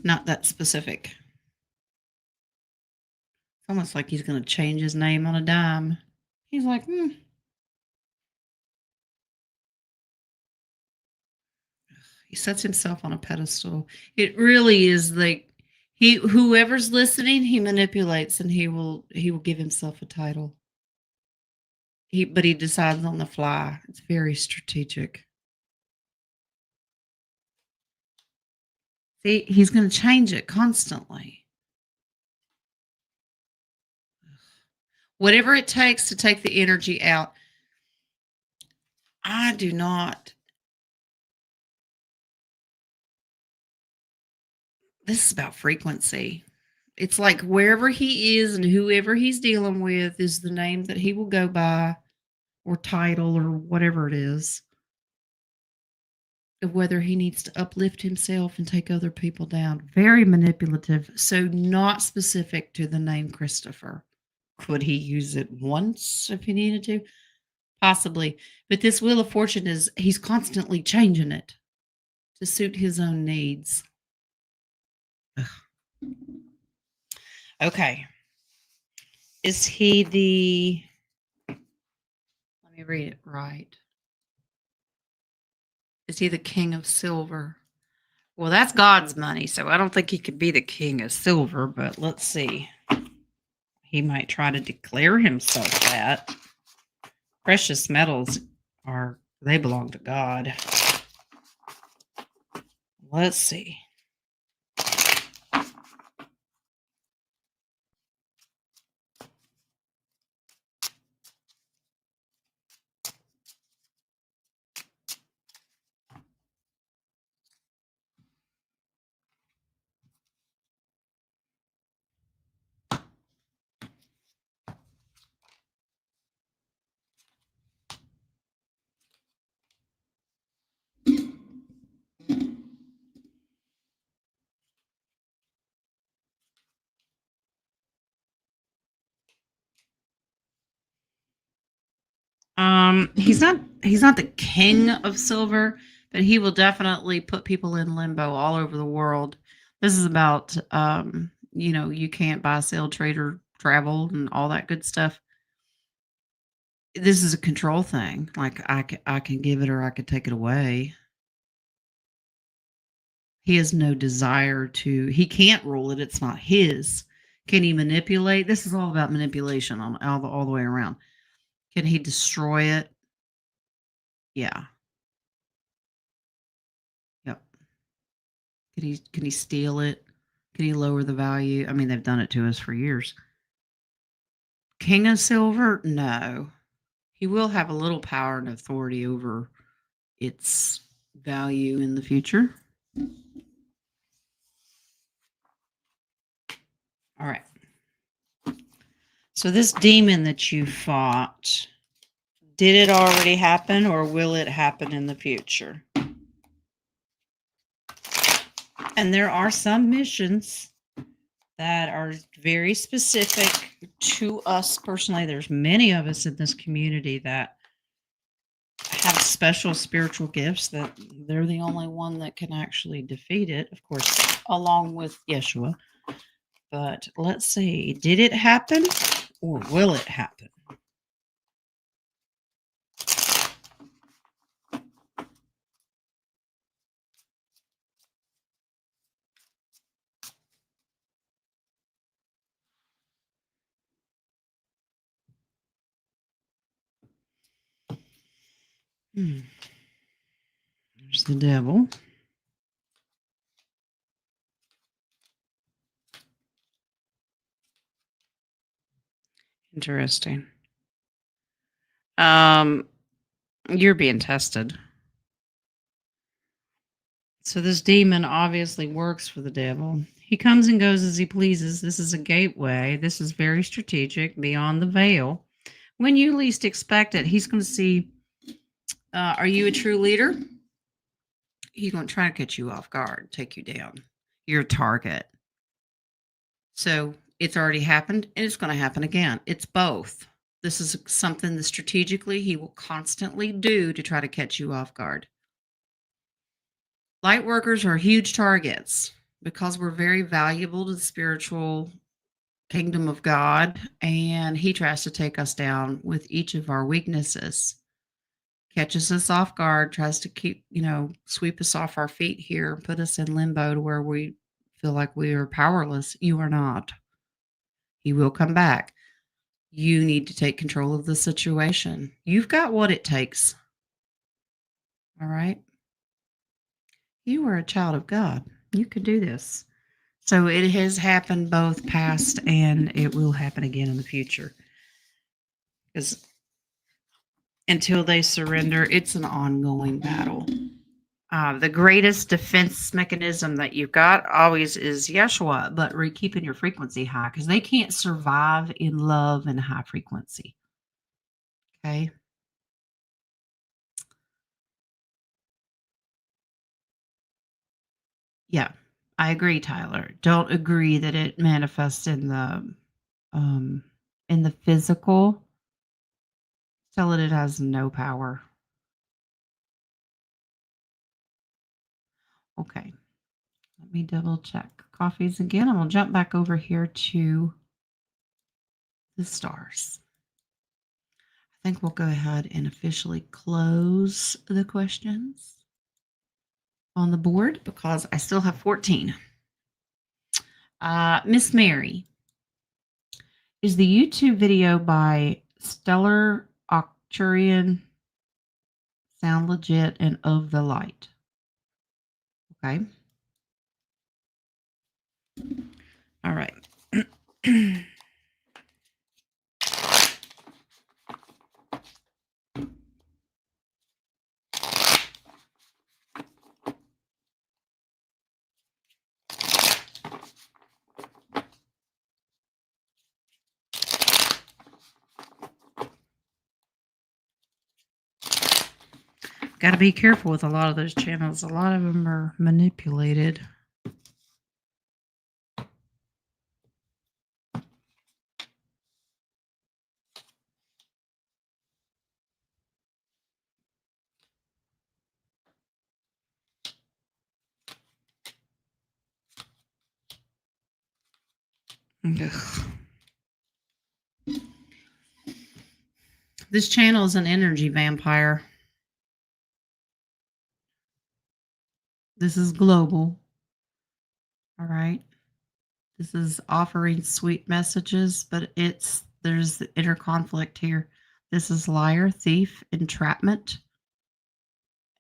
not that specific. It's almost like he's going to change his name on a dime. He's like, He sets himself on a pedestal. It really is like whoever's listening, he manipulates, and he will give himself a title. But he decides on the fly. It's very strategic. See, he's going to change it constantly. Whatever it takes to take the energy out. I do not. This is about frequency. It's like wherever he is and whoever he's dealing with is the name that he will go by or title or whatever it is. whether he needs to uplift himself and take other people down. Very manipulative. So not specific to the name Christopher. Could he use it once if he needed to? Possibly. But this Wheel of Fortune is he's constantly changing it to suit his own needs. Ugh. Okay. Is he the, let me read it right. Is he the king of silver? Well, that's God's money, so I don't think he could be the king of silver, but let's see. He might try to declare himself that. Precious metals they belong to God. Let's see. He's not the king of silver, but he will definitely put people in limbo all over the world. This is about you can't buy, sell, trade, or travel and all that good stuff. This is a control thing. Like I can give it or I could take it away. He has no desire to. He can't rule it. It's not his. Can he manipulate? This is all about manipulation on all the way around. Can he destroy it? Yeah. Yep. Can he steal it? Can he lower the value? I mean, they've done it to us for years. King of Silver? No. He will have a little power and authority over its value in the future. All right. So this demon that you fought, did it already happen or will it happen in the future? And there are some missions that are very specific to us personally. There's many of us in this community that have special spiritual gifts that they're the only one that can actually defeat it, of course, along with Yeshua. But let's see, did it happen or will it happen? There's the devil. Interesting. You're being tested. So this demon obviously works for the devil. He comes and goes as he pleases. This is a gateway. This is very strategic, beyond the veil. When you least expect it, he's going to see, are you a true leader? He's going to try to catch you off guard, take you down. You're a target. So it's already happened and it's going to happen again. It's both. This is something that strategically he will constantly do to try to catch you off guard. Light workers are huge targets because we're very valuable to the spiritual kingdom of God, and he tries to take us down with each of our weaknesses. Catches us off guard, tries to sweep us off our feet here, put us in limbo to where we feel like we are powerless. You are not. He will come back. You need to take control of the situation. You've got what it takes. All right. You are a child of God. You can do this. So it has happened both past and it will happen again in the future. Because until they surrender, it's an ongoing battle. The greatest defense mechanism that you've got always is Yeshua, but keeping your frequency high because they can't survive in love and high frequency. Okay. Yeah, I agree, Tyler. Don't agree that it manifests um in the physical. Tell it has no power. Okay, let me double check coffees again. I'm gonna jump back over here to the stars. I think we'll go ahead and officially close the questions on the board because I still have 14. Miss Mary, is the YouTube video by Stellar Octurian sound legit and of the light? Okay. All right. Got to be careful with a lot of those channels. A lot of them are manipulated. Ugh. This channel is an energy vampire. This is global. All right. This is offering sweet messages, but there's the inner conflict here. This is liar, thief, entrapment,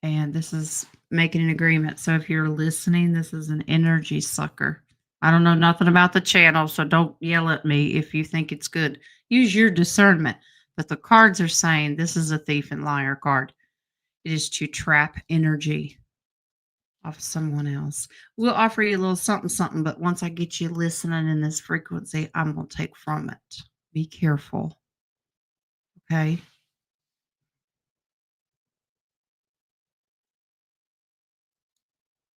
and this is making an agreement. So if you're listening, this is an energy sucker. I don't know nothing about the channel, so don't yell at me if you think it's good. Use your discernment. But the cards are saying this is a thief and liar card. It is to trap energy off someone else. We'll offer you a little something, something, but once I get you listening in this frequency, I'm going to take from it. Be careful. Okay.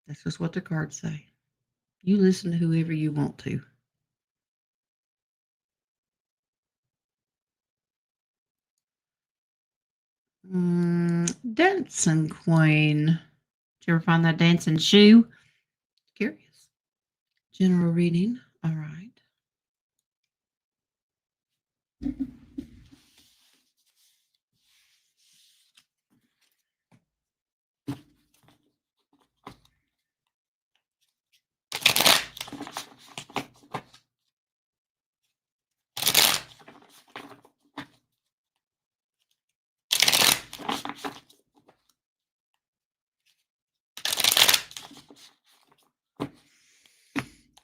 This is what the cards say. You listen to whoever you want to. Dancing Queen. Did you ever find that dancing shoe? Curious. General reading. All right.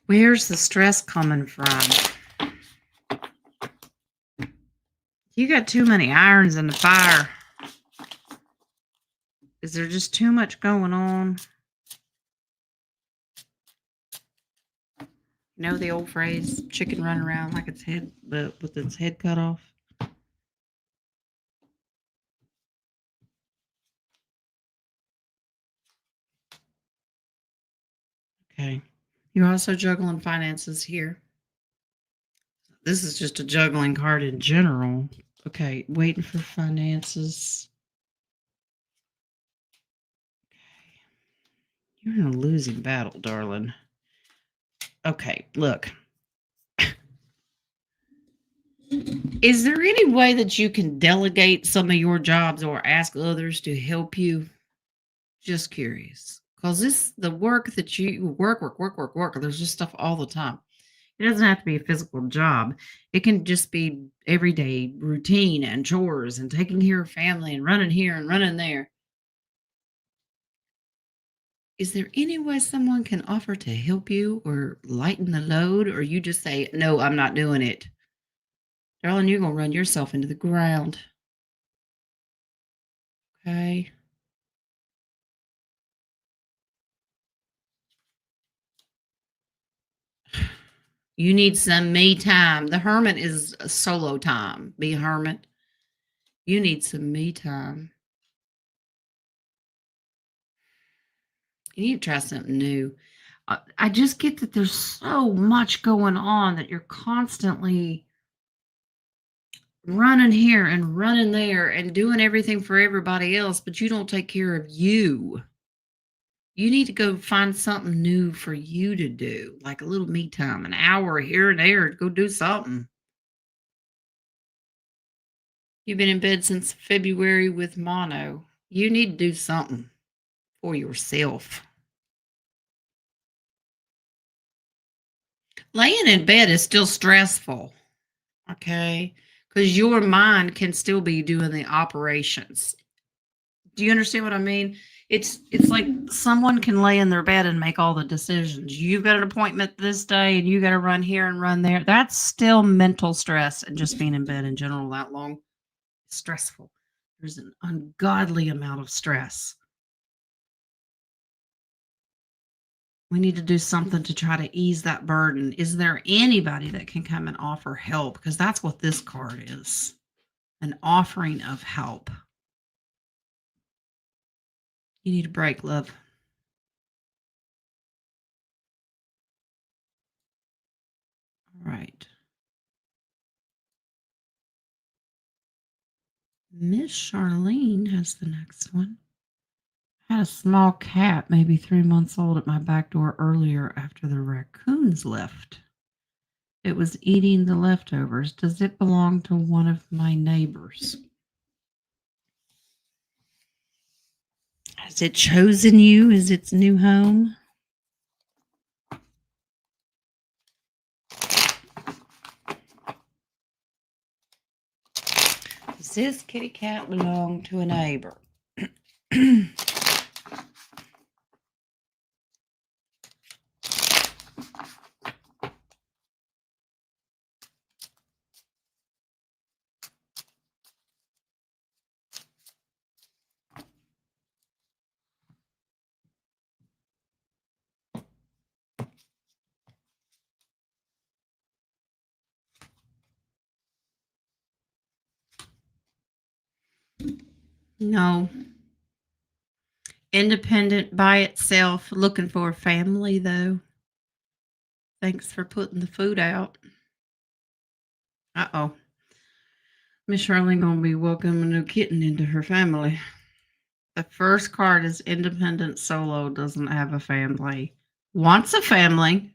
Where's the stress coming from? You got too many irons in the fire. Is there just too much going on? You know the old phrase, chicken running around like its head, but with its head cut off? Okay. You're also juggling finances here. This is just a juggling card in general. Okay, waiting for finances. You're in a losing battle, darling. Okay, look. Is there any way that you can delegate some of your jobs or ask others to help you? Just curious. Because the work that you work. There's just stuff all the time. It doesn't have to be a physical job. It can just be everyday routine and chores and taking care of family and running here and running there. Is there any way someone can offer to help you or lighten the load, or you just say, no, I'm not doing it? Darling, you're going to run yourself into the ground. Okay. You need some me time. The hermit is a solo time. Be a hermit. You need some me time. You need to try something new. I just get that there's so much going on that you're constantly running here and running there and doing everything for everybody else, but you don't take care of you. You need to go find something new for you to do, like a little me time, an hour here and there, go do something. You've been in bed since February with mono. You need to do something for yourself. Laying in bed is still stressful, okay? Because your mind can still be doing the operations. Do you understand what I mean? It's like someone can lay in their bed and make all the decisions. You've got an appointment this day and you got to run here and run there. That's still mental stress, and just being in bed in general that long is stressful. There's an ungodly amount of stress. We need to do something to try to ease that burden. Is there anybody that can come and offer help? Because that's what this card is, an offering of help. You need a break, love. All right. Miss Charlene has the next one. I had a small cat, maybe 3 months old, at my back door earlier after the raccoons left. It was eating the leftovers. Does it belong to one of my neighbors? Has it chosen you as its new home? Does this kitty cat belong to a neighbor? No. Independent by itself, looking for a family, though. Thanks for putting the food out. Uh-oh. Miss Charlene gonna be welcoming a new kitten into her family. The first card is independent solo, doesn't have a family. Wants a family.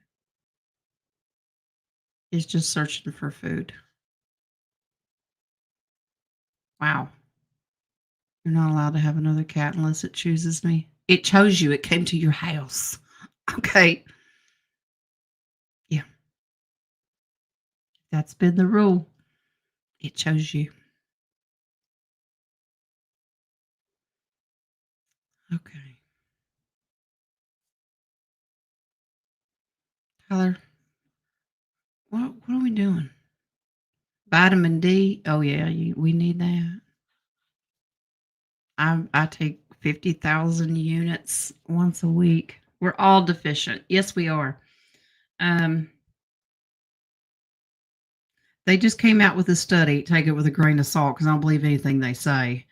Is just searching for food. Wow. You're not allowed to have another cat unless it chooses me. It chose you. It came to your house. Okay. Yeah. That's been the rule. It chose you. Okay. Tyler, what are we doing? Vitamin D. Oh yeah, we need that. I take 50,000 units once a week. We're all deficient. Yes, we are. Um, they just came out with a study. Take it with a grain of salt because I don't believe anything they say.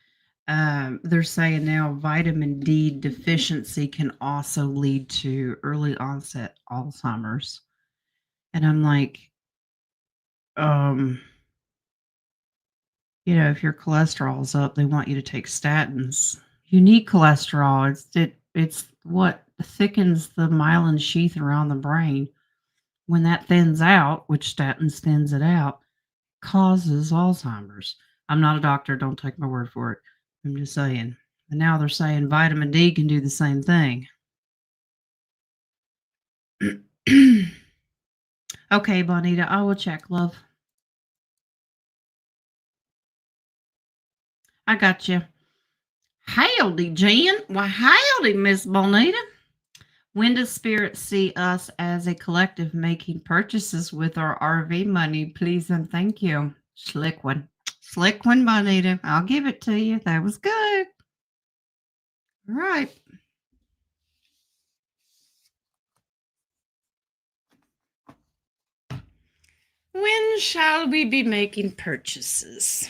They're saying now vitamin D deficiency can also lead to early onset Alzheimer's. And I'm like, um, if your cholesterol's up, they want you to take statins. You need cholesterol. It's what thickens the myelin sheath around the brain. When that thins out, which statins thins it out, causes Alzheimer's. I'm not a doctor. Don't take my word for it. I'm just saying. And now they're saying vitamin D can do the same thing. Okay, Bonita, I will check, love. I got you. Howdy, Jen. Why, howdy, Miss Bonita. When does Spirit see us as a collective making purchases with our RV money? Please and thank you. Slick one. Slick one, Bonita. I'll give it to you. That was good. All right. When shall we be making purchases?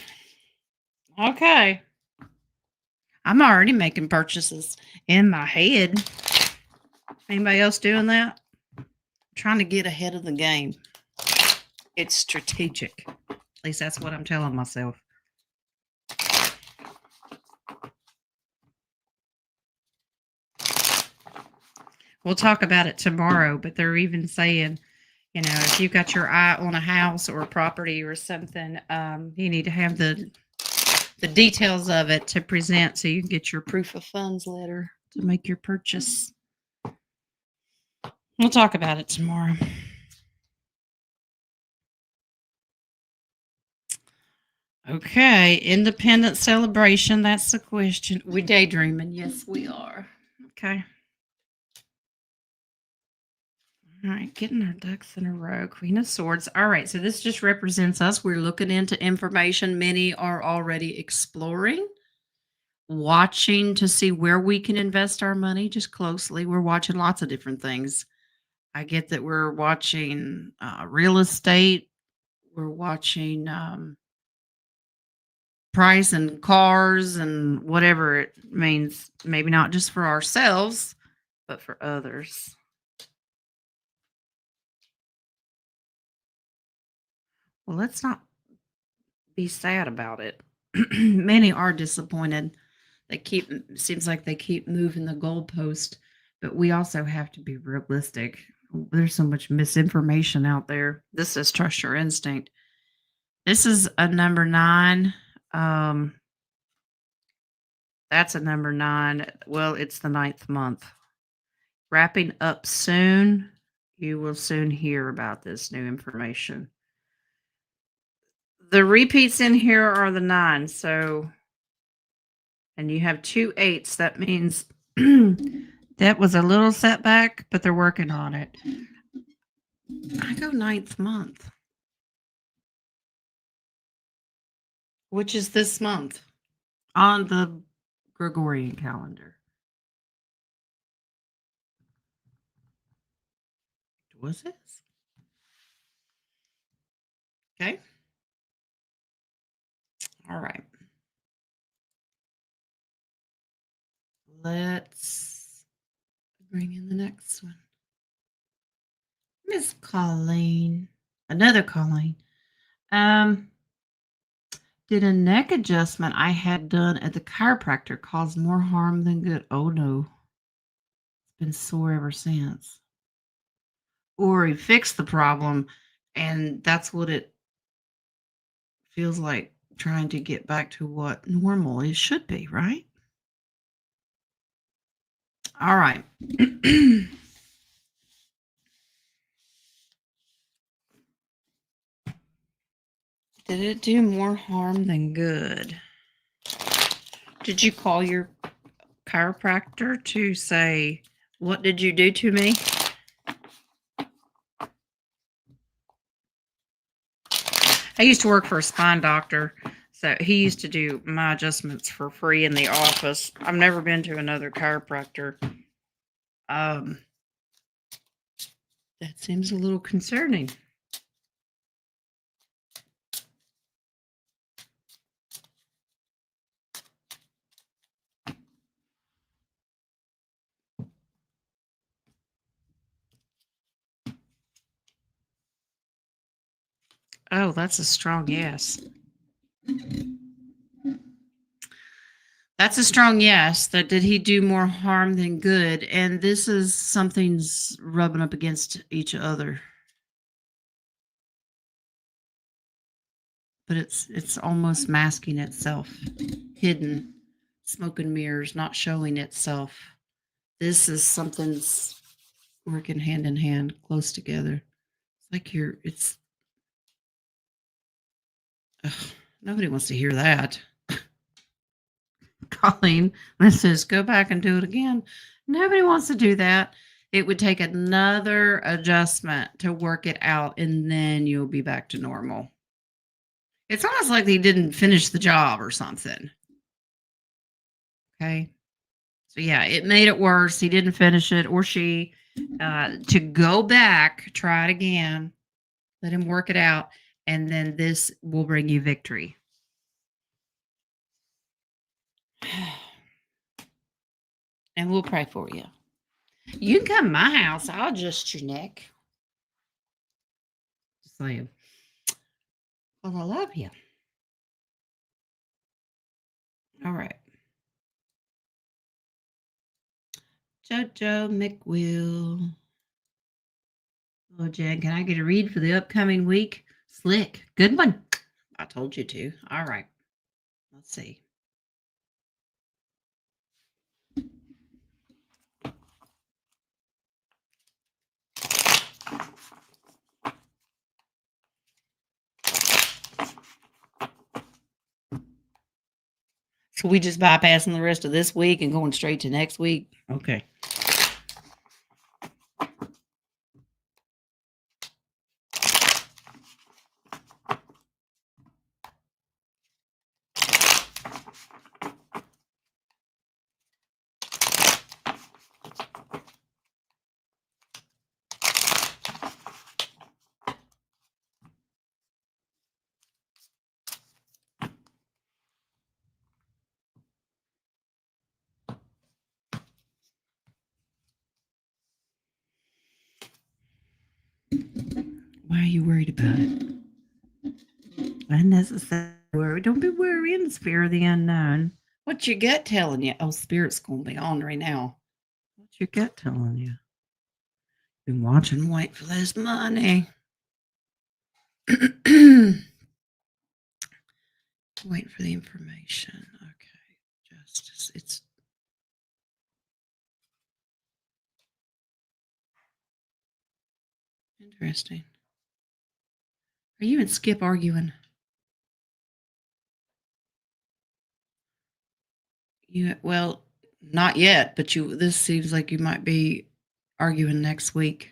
Okay. I'm already making purchases in my head. Anybody else doing that? trying to get ahead of the game. It's strategic. At least that's what I'm telling myself. We'll talk about it tomorrow, but they're even saying, if you've got your eye on a house or a property or something, you need to have the details of it to present so you can get your proof of funds letter to make your purchase. We'll talk about it tomorrow. Okay, independence celebration. That's the question. We're daydreaming. Yes, we are. Okay. All right, getting our ducks in a row. Queen of Swords. All right, so this just represents us. We're looking into information. Many are already exploring, watching to see where we can invest our money just closely. We're watching lots of different things. I get that we're watching real estate. We're watching price and cars and whatever it means. Maybe not just for ourselves, but for others. Well, let's not be sad about it. Many are disappointed. Seems like they keep moving the goalpost, but we also have to be realistic. There's so much misinformation out there. This is trust your instinct. This is a number 9. That's a number 9. Well, it's the 9th month. Wrapping up soon. You will soon hear about this new information. The repeats in here are the 9, so, and you have 2 8s. That means that was a little setback, but they're working on it. I go 9th month, which is this month on the Gregorian calendar. Was it? Okay. All right. Let's bring in the next one. Miss Colleen. Another Colleen. Did a neck adjustment I had done at the chiropractor cause more harm than good? Oh no. It's been sore ever since. Or he fixed the problem and that's what it feels like, trying to get back to what normal it should be, right? All right. Did it do more harm than good? Did you call your chiropractor to say, what did you do to me? I used to work for a spine doctor, so he used to do my adjustments for free in the office. I've never been to another chiropractor. That seems a little concerning. Oh, that's a strong yes. That's a strong yes. That did he do more harm than good? And this is something's rubbing up against each other. But it's almost masking itself, hidden, smoke and mirrors, not showing itself. This is something's working hand in hand, close together. It's like ugh, nobody wants to hear that. Colleen, this is go back and do it again. Nobody wants to do that. It would take another adjustment to work it out, and then you'll be back to normal. It's almost like they didn't finish the job or something. Okay. So, yeah, it made it worse. He didn't finish it, or she. To go back, try it again, let him work it out, and then this will bring you victory. And we'll pray for you. You can come to my house. I'll adjust your neck. Just saying. Well, I love you. All right. Jojo McWill. Oh, Jen, can I get a read for the upcoming week? Slick. Good one. I told you to. All right. Let's see. So we just bypassing the rest of this week and going straight to next week? Okay. Why are you worried about it? Unnecessary worry. Don't be worrying. The spirit of the unknown. What's your gut telling you? Oh, spirit's going to be on right now. What's your gut telling you? Been watching. Wait for this money. Wait for the information. Okay. Justice. It's interesting. Are you and Skip arguing? Well, not yet, but this seems like you might be arguing next week.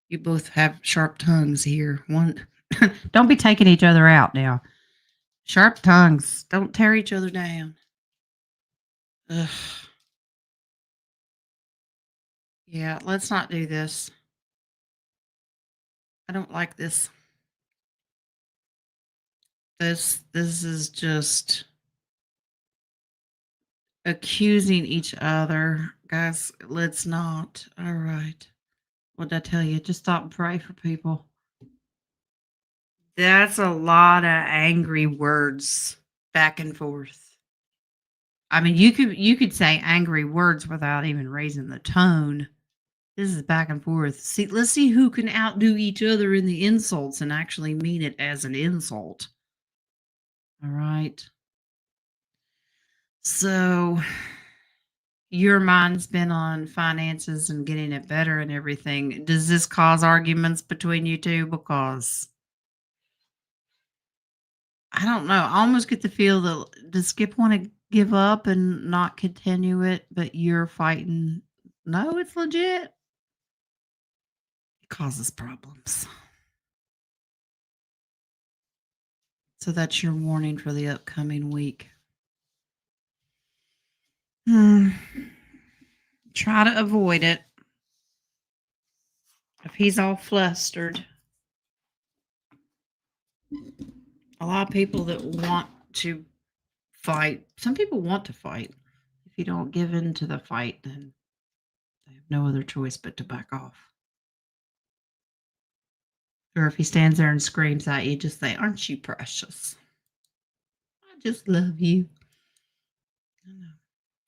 You both have sharp tongues here. One don't be taking each other out now. Sharp tongues. Don't tear each other down. Ugh. Yeah, let's not do this. I don't like this. This is just accusing each other. Guys, let's not. All right. What did I tell you? Just stop and pray for people. That's a lot of angry words back and forth. I mean, you could say angry words without even raising the tone. This is back and forth. See, let's see who can outdo each other in the insults and actually mean it as an insult. All right. So your mind's been on finances and getting it better and everything. Does this cause arguments between you two? Because I don't know. I almost get the feel that does Skip want to give up and not continue it, but you're fighting. No, it's legit. It causes problems. So that's your warning for the upcoming week. Try to avoid it. If he's all flustered, a lot of people that want to fight, some people want to fight. If you don't give in to the fight, then they have no other choice but to back off. Or if he stands there and screams at you, just say, "Aren't you precious? I just love you." I know.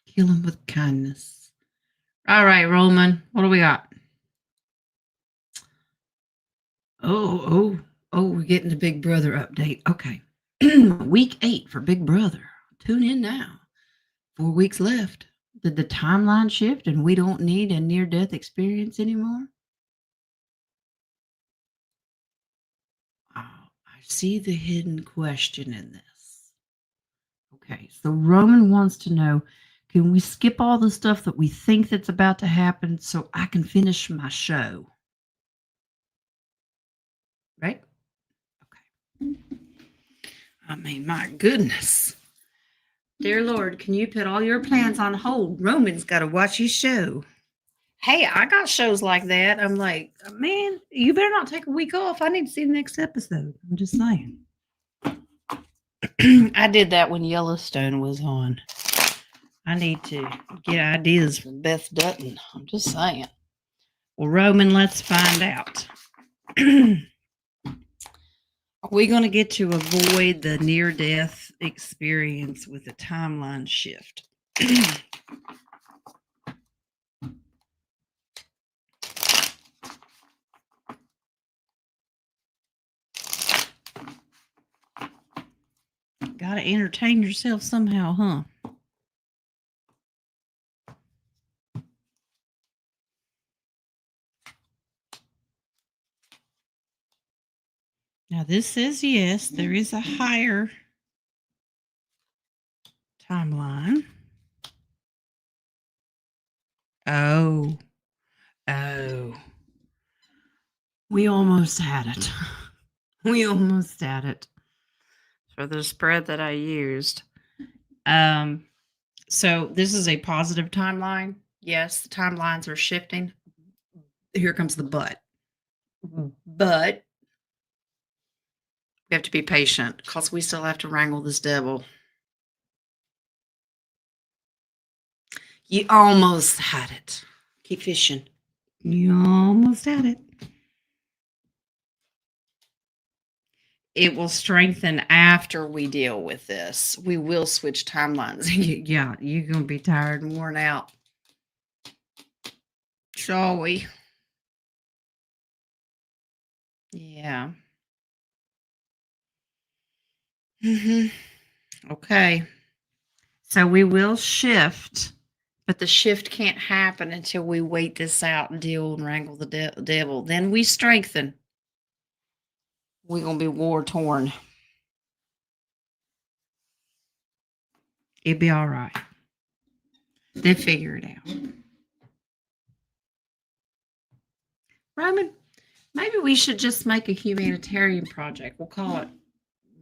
Kill him with kindness. All right, Roman, what do we got? We're getting the Big Brother update. Okay. Week 8 for Big Brother. Tune in now. 4 weeks left. Did the timeline shift and we don't need a near-death experience anymore? Oh, I see the hidden question in this. Okay, so Roman wants to know, can we skip all the stuff that we think that's about to happen so I can finish my show? Right? Okay. I mean, my goodness. Dear Lord, can you put all your plans on hold? Roman's got to watch his show. Hey, I got shows like that. I'm like, man, you better not take a week off. I need to see the next episode. I'm just saying. I did that when Yellowstone was on. I need to get ideas from Beth Dutton. I'm just saying. Well, Roman, let's find out. Are we going to get to avoid the near death experience with the timeline shift? Got to entertain yourself somehow, huh? Now, this says yes, there is a higher timeline. Oh, oh. We almost had it. We almost had it for the spread that I used. So this is a positive timeline. Yes, the timelines are shifting. Here comes the but. But we have to be patient because we still have to wrangle this devil. You almost had it. Keep fishing. You almost had it. It will strengthen after we deal with this. We will switch timelines. Yeah, you're going to be tired and worn out. Shall we? Yeah. Okay. So we will shift, but the shift can't happen until we wait this out and deal and wrangle the devil. Then we strengthen. We're going to be war torn. It'll be all right. They figure it out. Roman, maybe we should just make a humanitarian project. We'll call it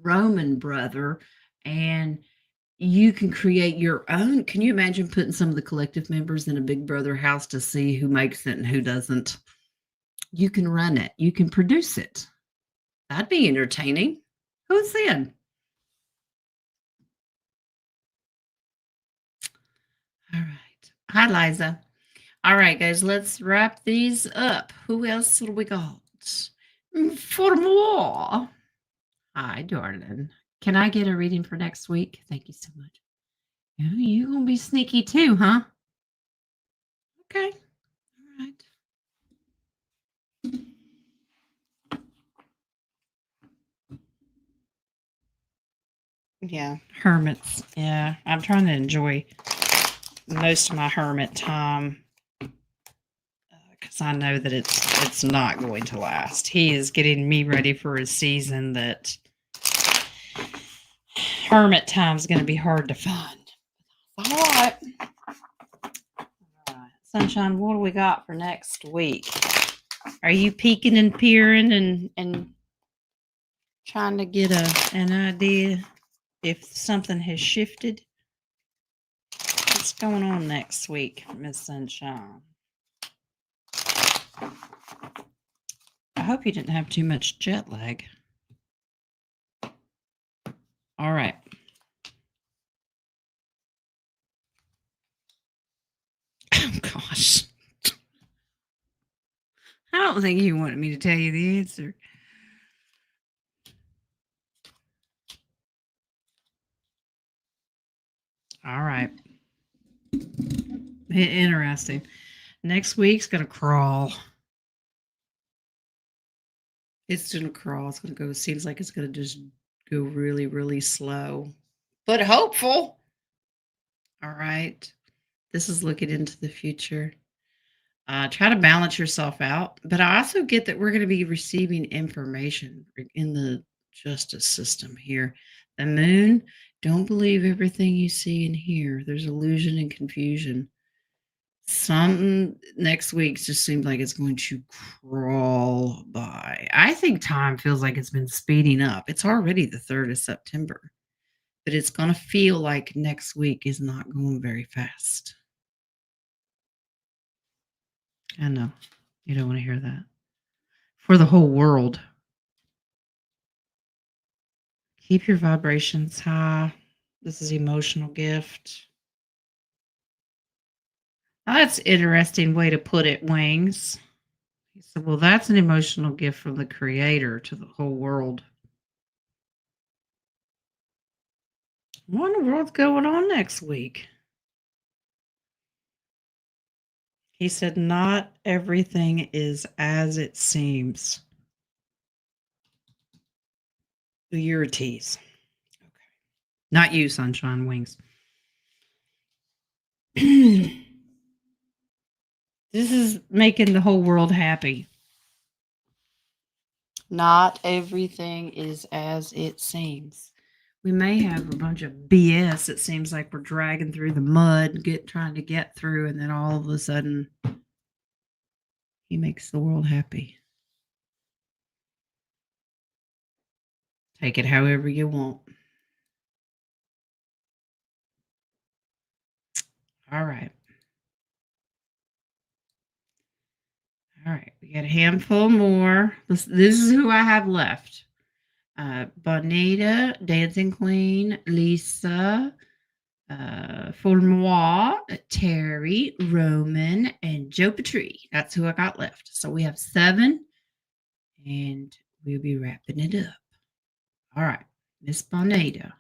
Roman Brother, and you can create your own. Can you imagine putting some of the collective members in a Big Brother house to see who makes it and who doesn't? You can run it. You can produce it. That'd be entertaining. Who's in? All right. Hi, Liza. All right, guys, let's wrap these up. Who else do we got? For more. Hi, darling. Can I get a reading for next week? Thank you so much. Oh, you gonna be sneaky too, huh? Okay. All right. Yeah, hermits. Yeah, I'm trying to enjoy most of my hermit time because I know that it's not going to last. He is getting me ready for a season that hermit time is going to be hard to find. All right. Sunshine, what do we got for next week? Are you peeking and peering and trying to get an idea if something has shifted? What's going on next week, Miss Sunshine? I hope you didn't have too much jet lag. All right. Oh, gosh. I don't think you wanted me to tell you the answer. All right. Interesting. Next week's going to crawl. It's going to crawl. It's going to go. Seems like it's going to just go really, really slow, but hopeful. All right. This is looking into the future. Try to balance yourself out. But I also get that we're going to be receiving information in the justice system here. The moon, don't believe everything you see and hear. There's illusion and confusion. Something next week just seems like it's going to crawl by. I think time feels like it's been speeding up. It's already the 3rd of September, but it's going to feel like next week is not going very fast. I know. You don't want to hear that. For the whole world. Keep your vibrations high. This is emotional gift. Oh, that's an interesting way to put it, Wings. He said, well, that's an emotional gift from the creator to the whole world. What in the world's going on next week? He said, not everything is as it seems. You're a tease. Okay. Not you, Sunshine Wings. This is making the whole world happy. Not everything is as it seems. We may have a bunch of BS. It seems like we're dragging through the mud, trying to get through, and then all of a sudden, he makes the world happy. Take it however you want. All right. All right. We got a handful more. This is who I have left. Bonita, Dancing Queen, Lisa, Fulmois, Terry, Roman, and Joe Petrie. That's who I got left. So we have 7, and we'll be wrapping it up. All right, Miss Bonita.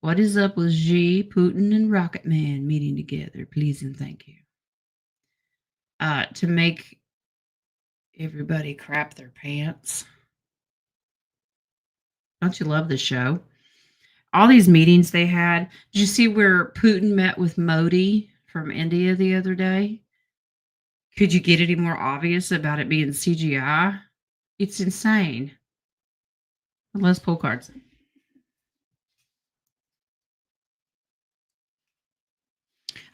What is up with Xi, Putin, and Rocket Man meeting together? Please and thank you. To make everybody crap their pants. Don't you love the show? All these meetings they had. Did you see where Putin met with Modi from India the other day? Could you get any more obvious about it being CGI? It's insane. Let's pull cards.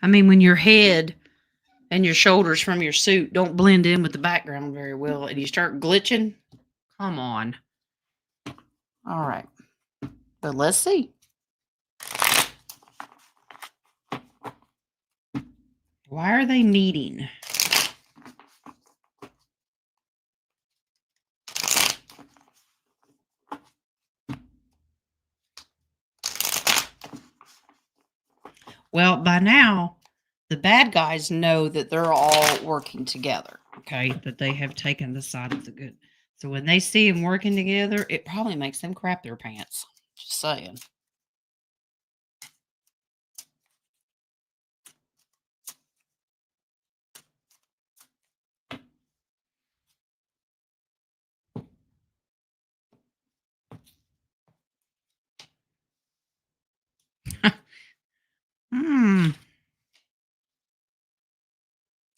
I mean, when your head and your shoulders from your suit don't blend in with the background very well and you start glitching, come on. All right. But let's see. Why are they meeting? Well, by now, the bad guys know that they're all working together, okay? That they have taken the side of the good. So when they see them working together, it probably makes them crap their pants. Just saying.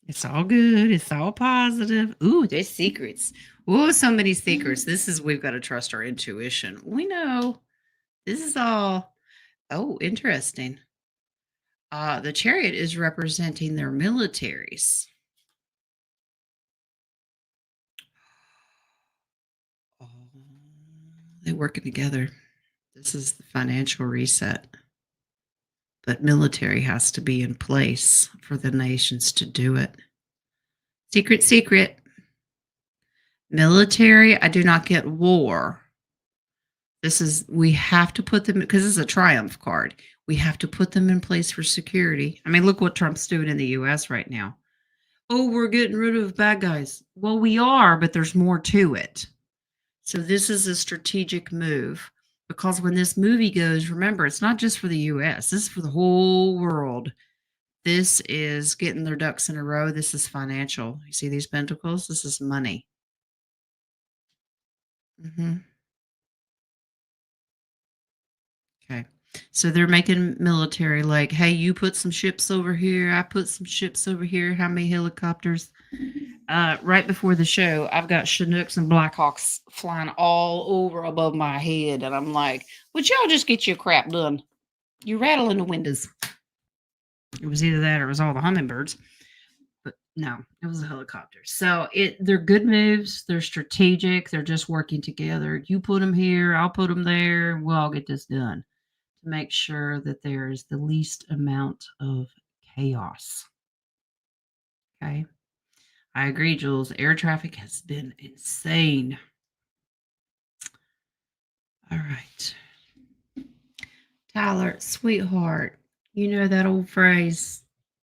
It's all good. It's all positive. Ooh, there's secrets. Ooh, so many secrets. We've got to trust our intuition. We know this is all. Oh, interesting. The chariot is representing their militaries. Oh, they're working together. This is the financial reset. But military has to be in place for the nations to do it. Secret, secret. Military, I do not get war. We have to put them, because this is a triumph card. We have to put them in place for security. I mean, look what Trump's doing in the US right now. Oh, we're getting rid of bad guys. Well, we are, but there's more to it. So this is a strategic move, because when this movie goes, remember, it's not just for the US, this is for the whole world. This is getting their ducks in a row. This is financial. You see these pentacles? This is money. Okay. So they're making military like, hey, you put some ships over here. I put some ships over here. How many helicopters? Right before the show, I've got Chinooks and Blackhawks flying all over above my head. And I'm like, would y'all just get your crap done? You're rattling the windows. It was either that or it was all the hummingbirds. But no, it was a helicopter. So they're good moves. They're strategic. They're just working together. You put them here, I'll put them there. We'll all get this done to make sure that there is the least amount of chaos. Okay. I agree, Jules. Air traffic has been insane. All right. Tyler, sweetheart, you know that old phrase,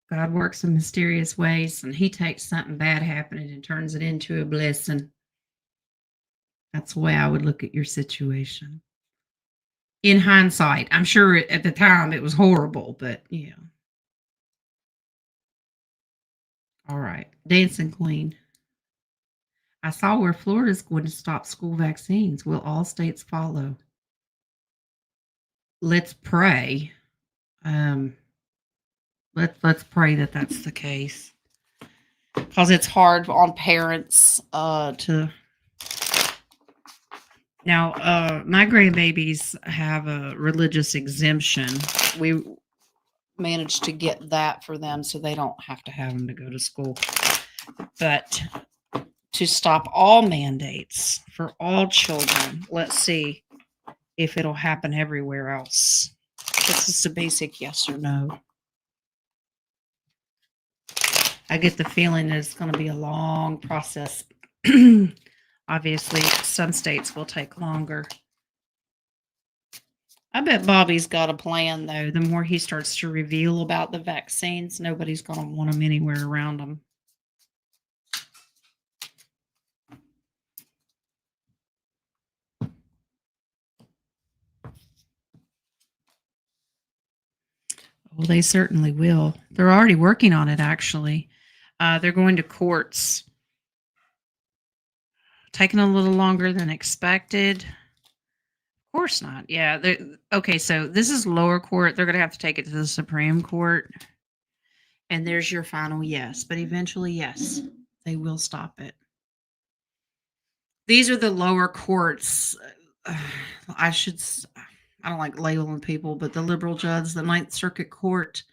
God works in mysterious ways, and he takes something bad happening and turns it into a blessing. That's the way I would look at your situation. In hindsight, I'm sure at the time it was horrible, but yeah. All right. Dancing Queen. I saw where Florida's going to stop school vaccines. Will all states follow? Let's pray. Um, let's pray that that's the case, because it's hard on parents to. Now, my grandbabies have a religious exemption. We managed to get that for them so they don't have to have them to go to school. But to stop all mandates for all children, let's see if it'll happen everywhere else. It's just a basic yes or no. I get the feeling that it's going to be a long process. Obviously, some states will take longer. I bet Bobby's got a plan, though. The more he starts to reveal about the vaccines, nobody's going to want them anywhere around them. Well, they certainly will. They're already working on it, actually. They're going to courts. Taking a little longer than expected. Of course not. Yeah. Okay, so this is lower court. They're going to have to take it to the Supreme Court. And there's your final yes. But eventually, yes, they will stop it. These are the lower courts. I don't like labeling people, but the liberal judge, the Ninth Circuit Court,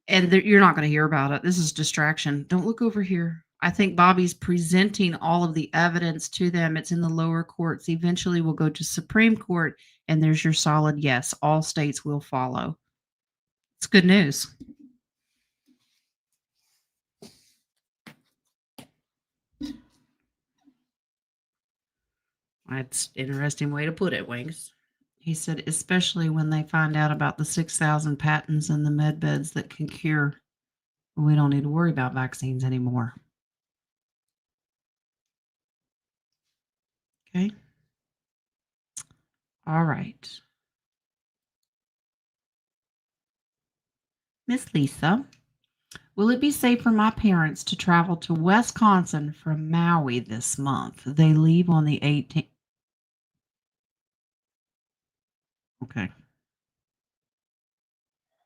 and you're not going to hear about it. This is distraction. Don't look over here. I think Bobby's presenting all of the evidence to them. It's in the lower courts. Eventually, we'll go to Supreme Court, and there's your solid yes. All states will follow. It's good news. That's an interesting way to put it, Wings. He said, especially when they find out about the 6,000 patents and the med beds that can cure. We don't need to worry about vaccines anymore. Okay. All right. Miss Lisa, will it be safe for my parents to travel to Wisconsin from Maui this month? They leave on the 18th. Okay.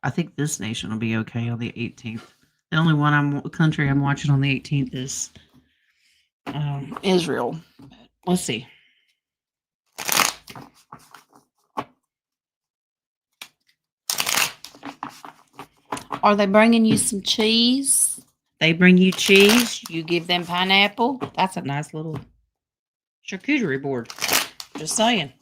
I think this nation will be okay on the 18th. The only country I'm watching on the 18th is Israel. Let's see. Are they bringing you some cheese? They bring you cheese. You give them pineapple. That's a nice little charcuterie board. Just saying.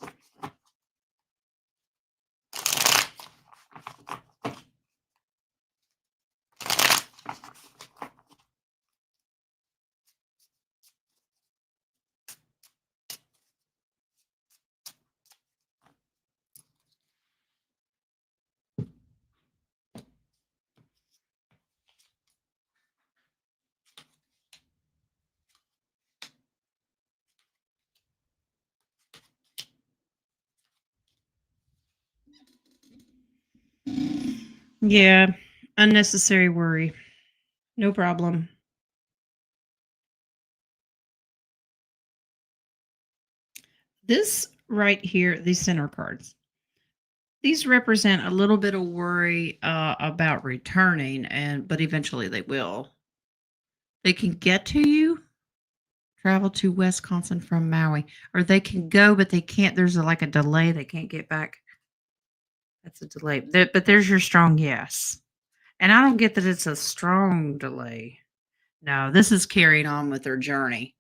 Yeah, unnecessary worry. No problem. This right here, these center cards, these represent a little bit of worry about returning, but eventually they will. They can get to you, travel to Wisconsin from Maui, or they can go, but they can't. There's like a delay. They can't get back. That's a delay. But there's your strong yes. And I don't get that it's a strong delay. No, this is carrying on with their journey.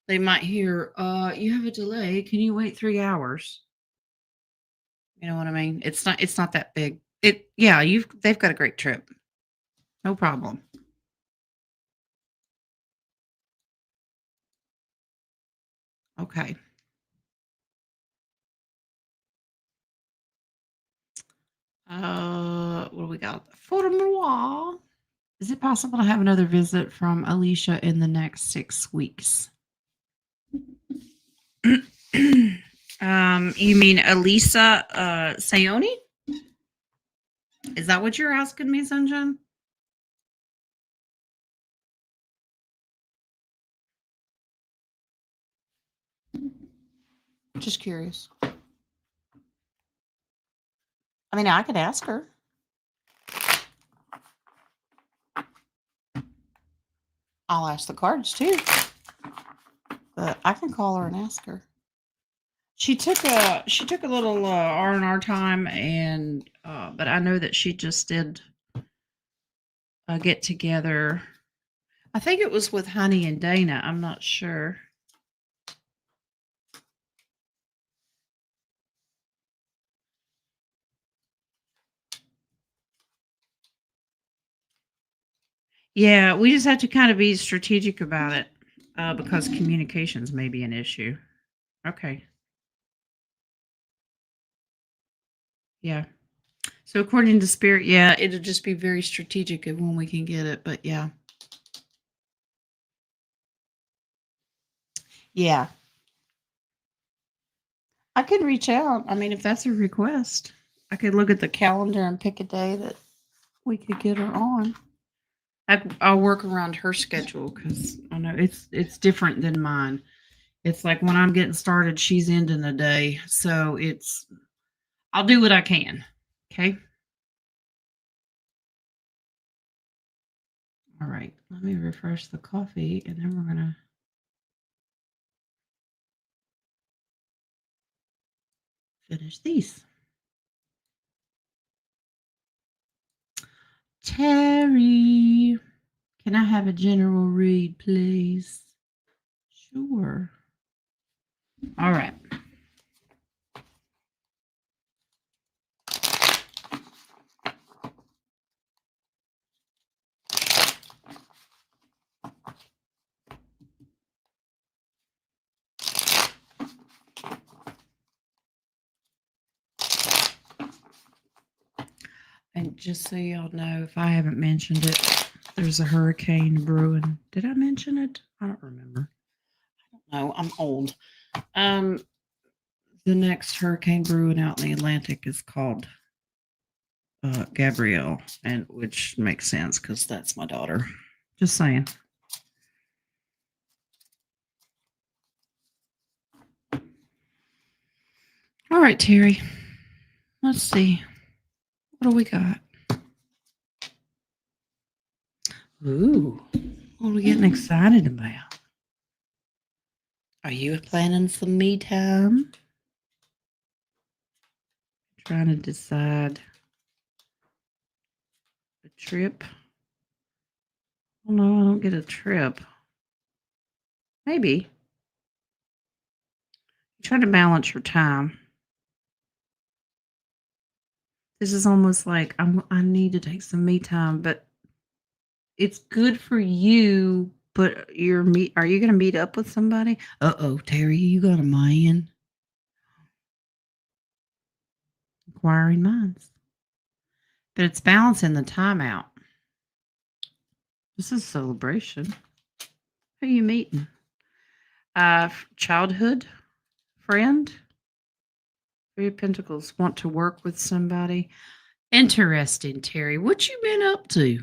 They might hear, you have a delay. Can you wait 3 hours? You know what I mean? It's not that big. They've got a great trip. No problem. Okay. What do we got? Photo noir. Is it possible to have another visit from Alicia in the next 6 weeks? You mean Elisa Sayoni? Is that what you're asking me, Sunshine? Just curious. I mean, I could ask her. I'll ask the cards too, but I can call her and ask her. She took a little R&R time, and but I know that she just did a get together. I think it was with Honey and Dana. I'm not sure. Yeah, we just have to kind of be strategic about it because communications may be an issue. Okay. Yeah. So according to Spirit, yeah, it'll just be very strategic of when we can get it. But yeah. Yeah. I could reach out. I mean, if that's a request, I could look at the calendar and pick a day that we could get her on. I'll work around her schedule because I know it's different than mine. It's like when I'm getting started, she's ending the day, so I'll do what I can. Okay. All right. Let me refresh the coffee, and then we're gonna finish these. Terry, can I have a general read, please? Sure. All right. And just so y'all know, if I haven't mentioned it, there's a hurricane brewing. Did I mention it? I don't remember. No, I'm old. Um, the next hurricane brewing out in the Atlantic is called Gabrielle, and which makes sense because that's my daughter. Just saying. All right, Terry. Let's see. What do we got? Ooh, what are we getting excited about? Are you planning some me time? Trying to decide a trip. Oh no, I don't get a trip. Maybe. Try to balance your time. This is almost like I need to take some me time, but it's good for you. But are you going to meet up with somebody? Uh-oh, Terry, you got a man. Inquiring minds. But it's balancing the time out. This is celebration. Who are you meeting? Childhood friend? Three of Pentacles. Want to work with somebody. Interesting, Terry. What you been up to?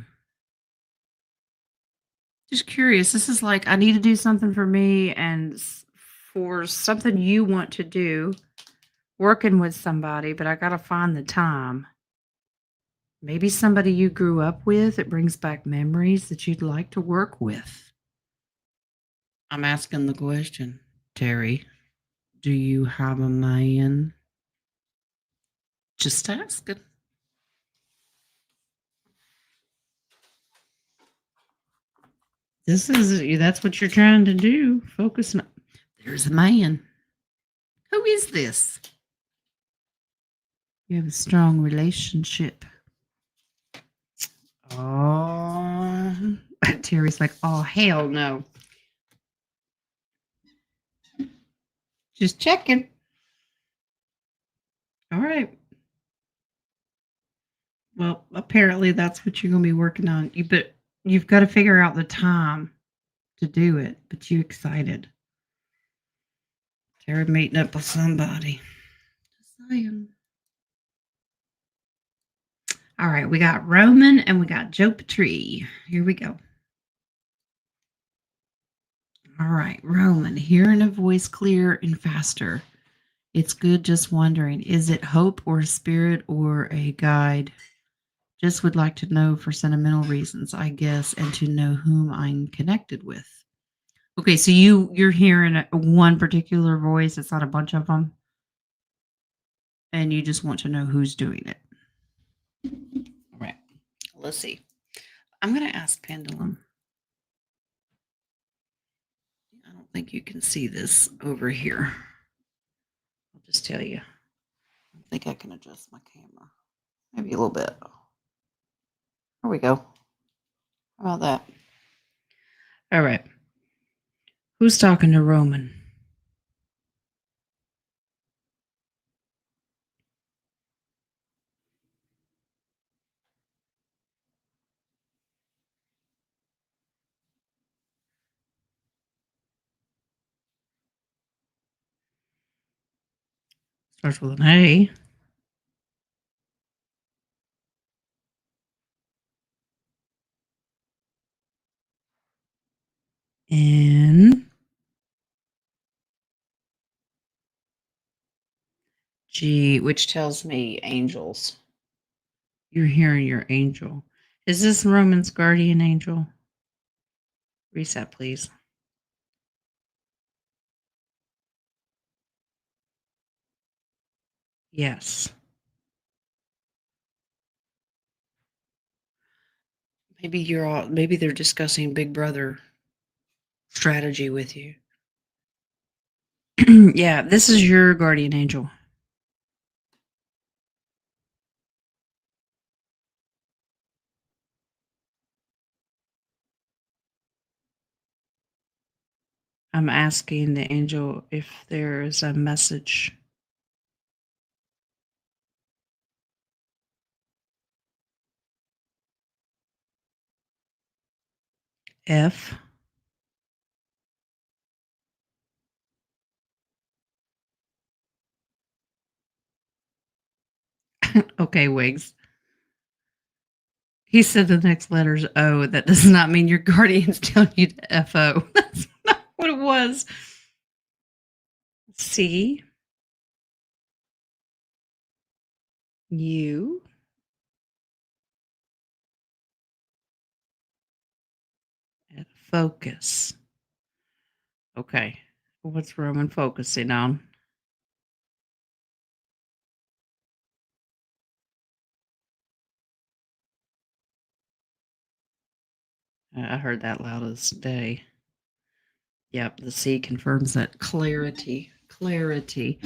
Just curious. This is like I need to do something for me and for something you want to do, working with somebody, but I got to find the time. Maybe somebody you grew up with, it brings back memories that you'd like to work with. I'm asking the question, Terry. Do you have a man? Just asking. That's what you're trying to do. Focus on. There's a man. Who is this? You have a strong relationship. Oh, Terry's like, oh, hell no. Just checking. All right. Well, apparently that's what you're going to be working on. But you've got to figure out the time to do it. But you excited. They're meeting up with somebody. Just saying. All right, we got Roman and we got Joe Petrie. Here we go. All right, Roman, hearing a voice clear and faster. It's good just wondering, is it hope or a spirit or a guide? Just would like to know for sentimental reasons, I guess, and to know whom I'm connected with. Okay, so you're hearing one particular voice. It's not a bunch of them, and you just want to know who's doing it. All right, let's see. I'm going to ask Pendulum. I don't think you can see this over here. I'll just tell you. I think I can adjust my camera. Maybe a little bit. There we go. How about that? All right. Who's talking to Roman? Starts with an A. N. G, which tells me angels. You're hearing your angel. Is this Roman's guardian angel? Reset, please. Yes. Maybe they're discussing Big Brother strategy with you. Yeah, this is your guardian angel. I'm asking the angel if there is a message. F. Okay, Wiggs. He said the next letter's O. That does not mean your guardian's telling you to FO. That's not what it was. C. U. And focus. Okay. What's Roman focusing on? I heard that loud as day. Yep, the C confirms that clarity. Clarity.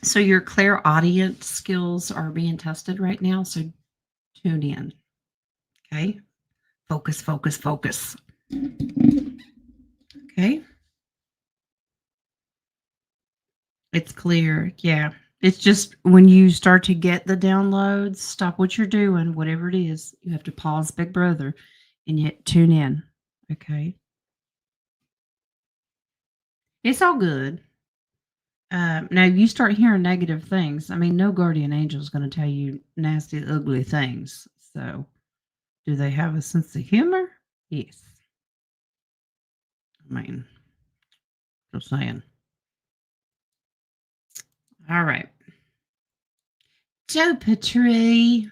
So your clairaudient skills are being tested right now. So tune in. Okay. Focus, focus, focus. Okay. It's clear. Yeah. It's just when you start to get the downloads, stop what you're doing, whatever it is. You have to pause Big Brother and yet tune in. Okay. It's all good. Now you start hearing negative things. I mean, no guardian angel is going to tell you nasty, ugly things. So, do they have a sense of humor? Yes. I mean, just saying. All right. Joe Petrie.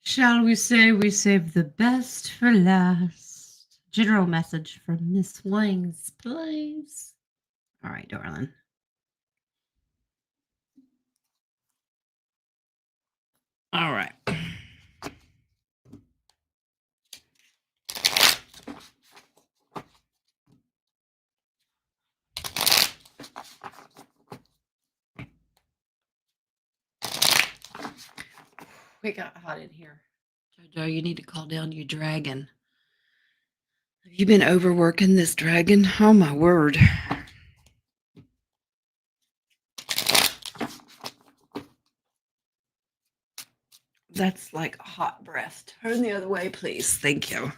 Shall we say we save the best for last? General message from Miss Wings, please. All right, darling. All right. We got hot in here. Jojo, you need to call down your dragon. Have you been overworking this dragon? Oh, my word. That's like hot breath. Turn the other way, please. Thank you.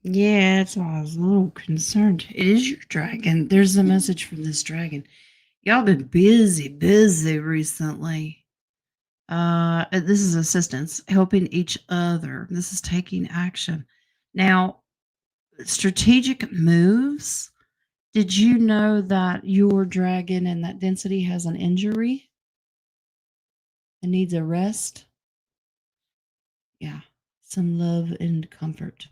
Yeah, that's why I was a little concerned. It is your dragon. There's a message from this dragon. Y'all been busy recently. This is assistance, helping each other. This is taking action. Now, strategic moves. Did you know that your dragon and that density has an injury and needs a rest? Yeah, some love and comfort.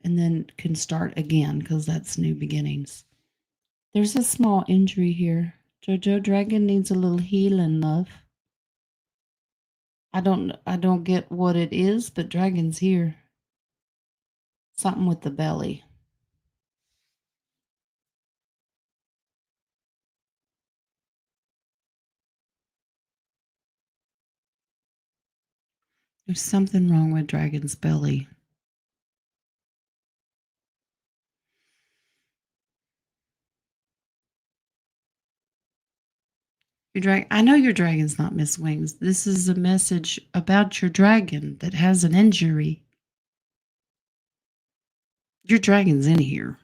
And then can start again because that's new beginnings. There's a small injury here. Jojo Dragon needs a little healing, love. I don't get what it is, but Dragon's here. Something with the belly. There's something wrong with Dragon's belly. I know your dragon's not Miss Wings. This is a message about your dragon that has an injury. Your dragon's in here.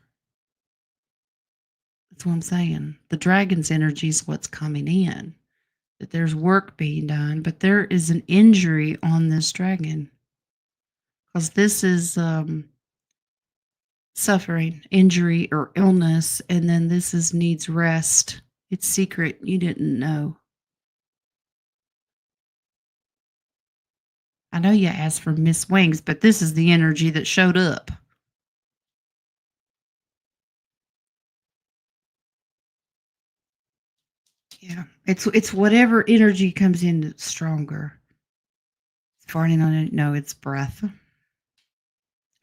That's what I'm saying. The dragon's energy is what's coming in. That there's work being done, but there is an injury on this dragon. Because this is suffering, injury, or illness, and then this is needs rest. It's secret. You didn't know. I know you asked for Miss Wings, but this is the energy that showed up. Yeah, it's whatever energy comes in that's stronger. It's farting on it. No, it's breath.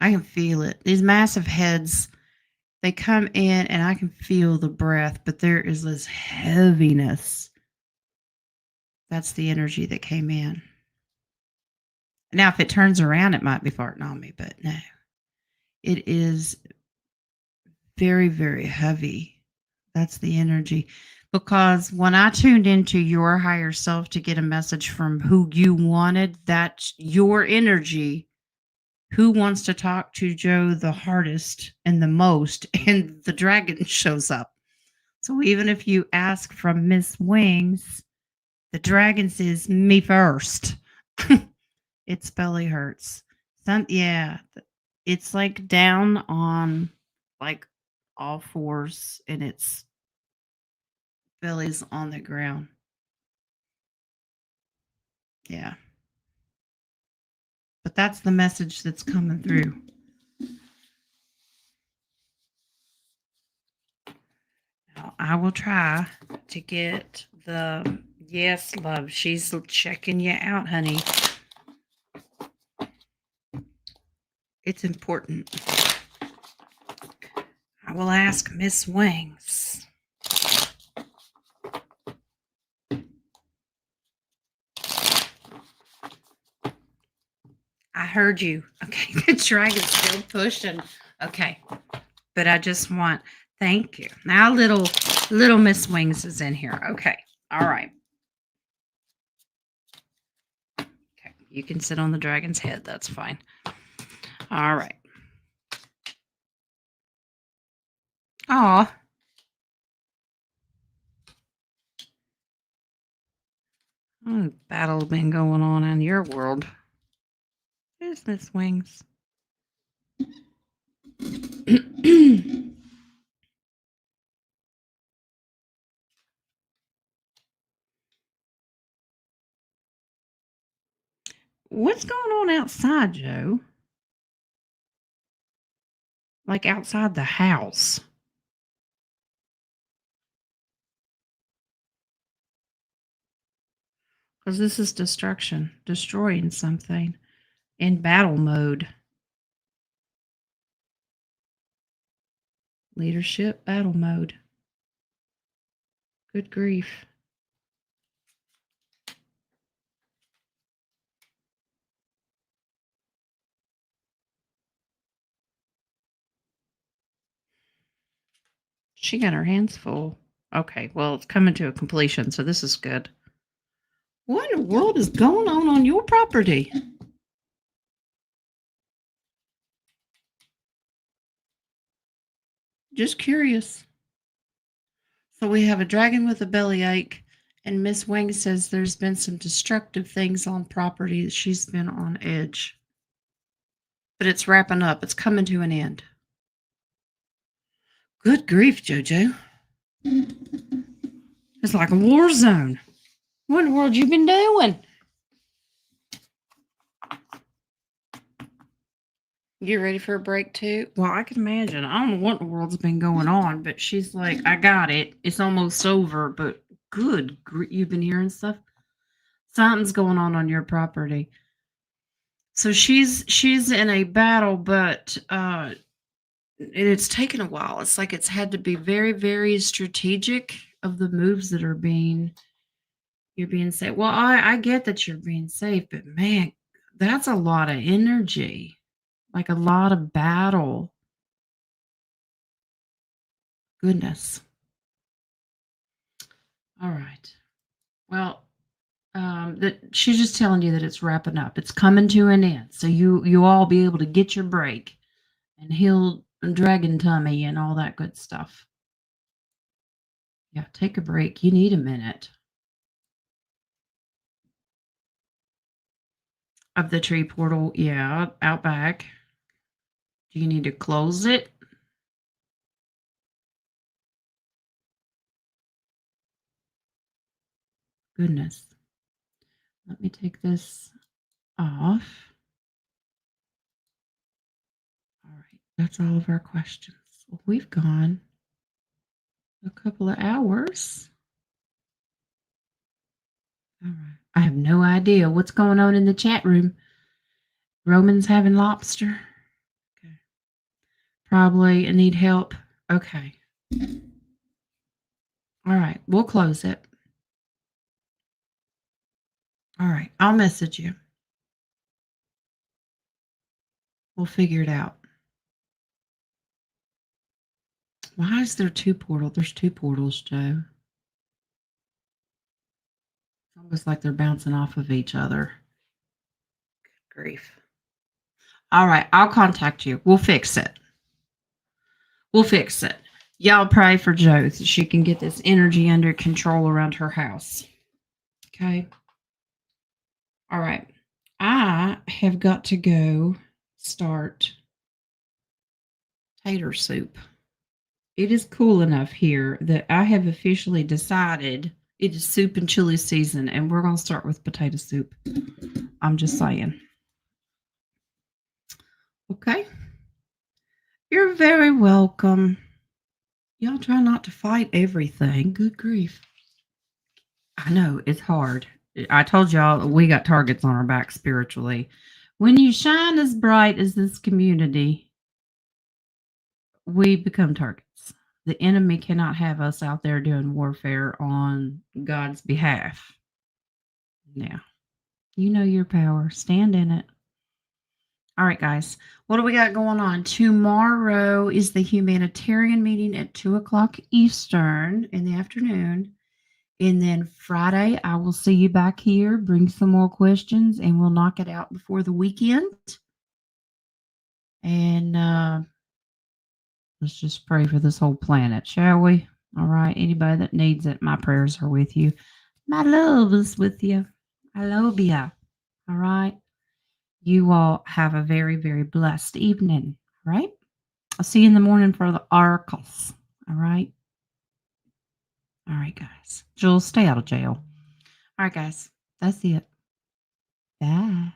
I can feel it. These massive heads, they come in, and I can feel the breath, but there is this heaviness. That's the energy that came in. Now, if it turns around, it might be farting on me, but no, it is very, very heavy. That's the energy. Because when I tuned into your higher self to get a message from who you wanted, that's your energy. Who wants to talk to Joe the hardest and the most? And the dragon shows up. So even if you ask from Miss Wings, the dragon says, me first. Its belly hurts. Yeah, it's like down on like all fours and its belly's on the ground. Yeah. But that's the message that's coming through. Now, I will try to get the yes, love. She's checking you out, honey. It's important. I will ask Miss Wings. I heard you. Okay, the dragon's still pushing. Okay, but I just want thank you. Now little Miss Wings is in here. Okay, all right. Okay, you can sit on the dragon's head. That's fine. All right. Aw. Oh, battle been going on in your world. There's Miss Wings. What's going on outside, Joe? Like outside the house. Because this is destruction, destroying something in battle mode. Leadership, battle mode. Good grief. She got her hands full. Okay, well, it's coming to a completion, so this is good. What in the world is going on your property? Just curious. So we have a dragon with a bellyache, and Miss Wang says there's been some destructive things on property. She's been on edge. But it's wrapping up. It's coming to an end. Good grief, Jojo. It's like a war zone. What in the world you been doing? You ready for a break too? Well, I can imagine. I don't know what in the world's been going on, but she's like, I got it. It's almost over, but you've been hearing stuff? Something's going on your property. So she's in a battle, but it's taken a while. It's like it's had to be very, very strategic of the moves that you're being safe. Well, I get that you're being safe, but man, that's a lot of energy. Like a lot of battle. Goodness. All right. Well, that she's just telling you that it's wrapping up. It's coming to an end. So you all be able to get your break and heal dragon tummy and all that good stuff. Yeah, take a break. You need a minute. Of the tree portal, yeah, out back. Do you need to close it? Goodness. Let me take this off. All right, that's all of our questions. Well, we've gone a couple of hours. All right. I have no idea what's going on in the chat room. Roman's having lobster. Okay. Probably need help. Okay. All right. We'll close it. All right. I'll message you. We'll figure it out. Why is there two portals? There's two portals, Joe. It's almost like they're bouncing off of each other. Good grief. All right. I'll contact you. We'll fix it. We'll fix it. Y'all pray for Jo so she can get this energy under control around her house. Okay. All right. I have got to go start tater soup. It is cool enough here that I have officially decided it is soup and chili season, and we're going to start with potato soup. I'm just saying. Okay. You're very welcome. Y'all try not to fight everything. Good grief. I know, it's hard. I told y'all we got targets on our back spiritually. When you shine as bright as this community, we become targets. The enemy cannot have us out there doing warfare on God's behalf. Now, you know your power. Stand in it. All right, guys. What do we got going on? Tomorrow is the humanitarian meeting at 2:00 Eastern in the afternoon. And then Friday, I will see you back here. Bring some more questions, and we'll knock it out before the weekend. And let's just pray for this whole planet, shall we? All right. Anybody that needs it, my prayers are with you. My love is with you. I love you. All right. You all have a very, very blessed evening. All right. I'll see you in the morning for the oracles. All right. All right, guys. Jules, stay out of jail. All right, guys. That's it. Bye.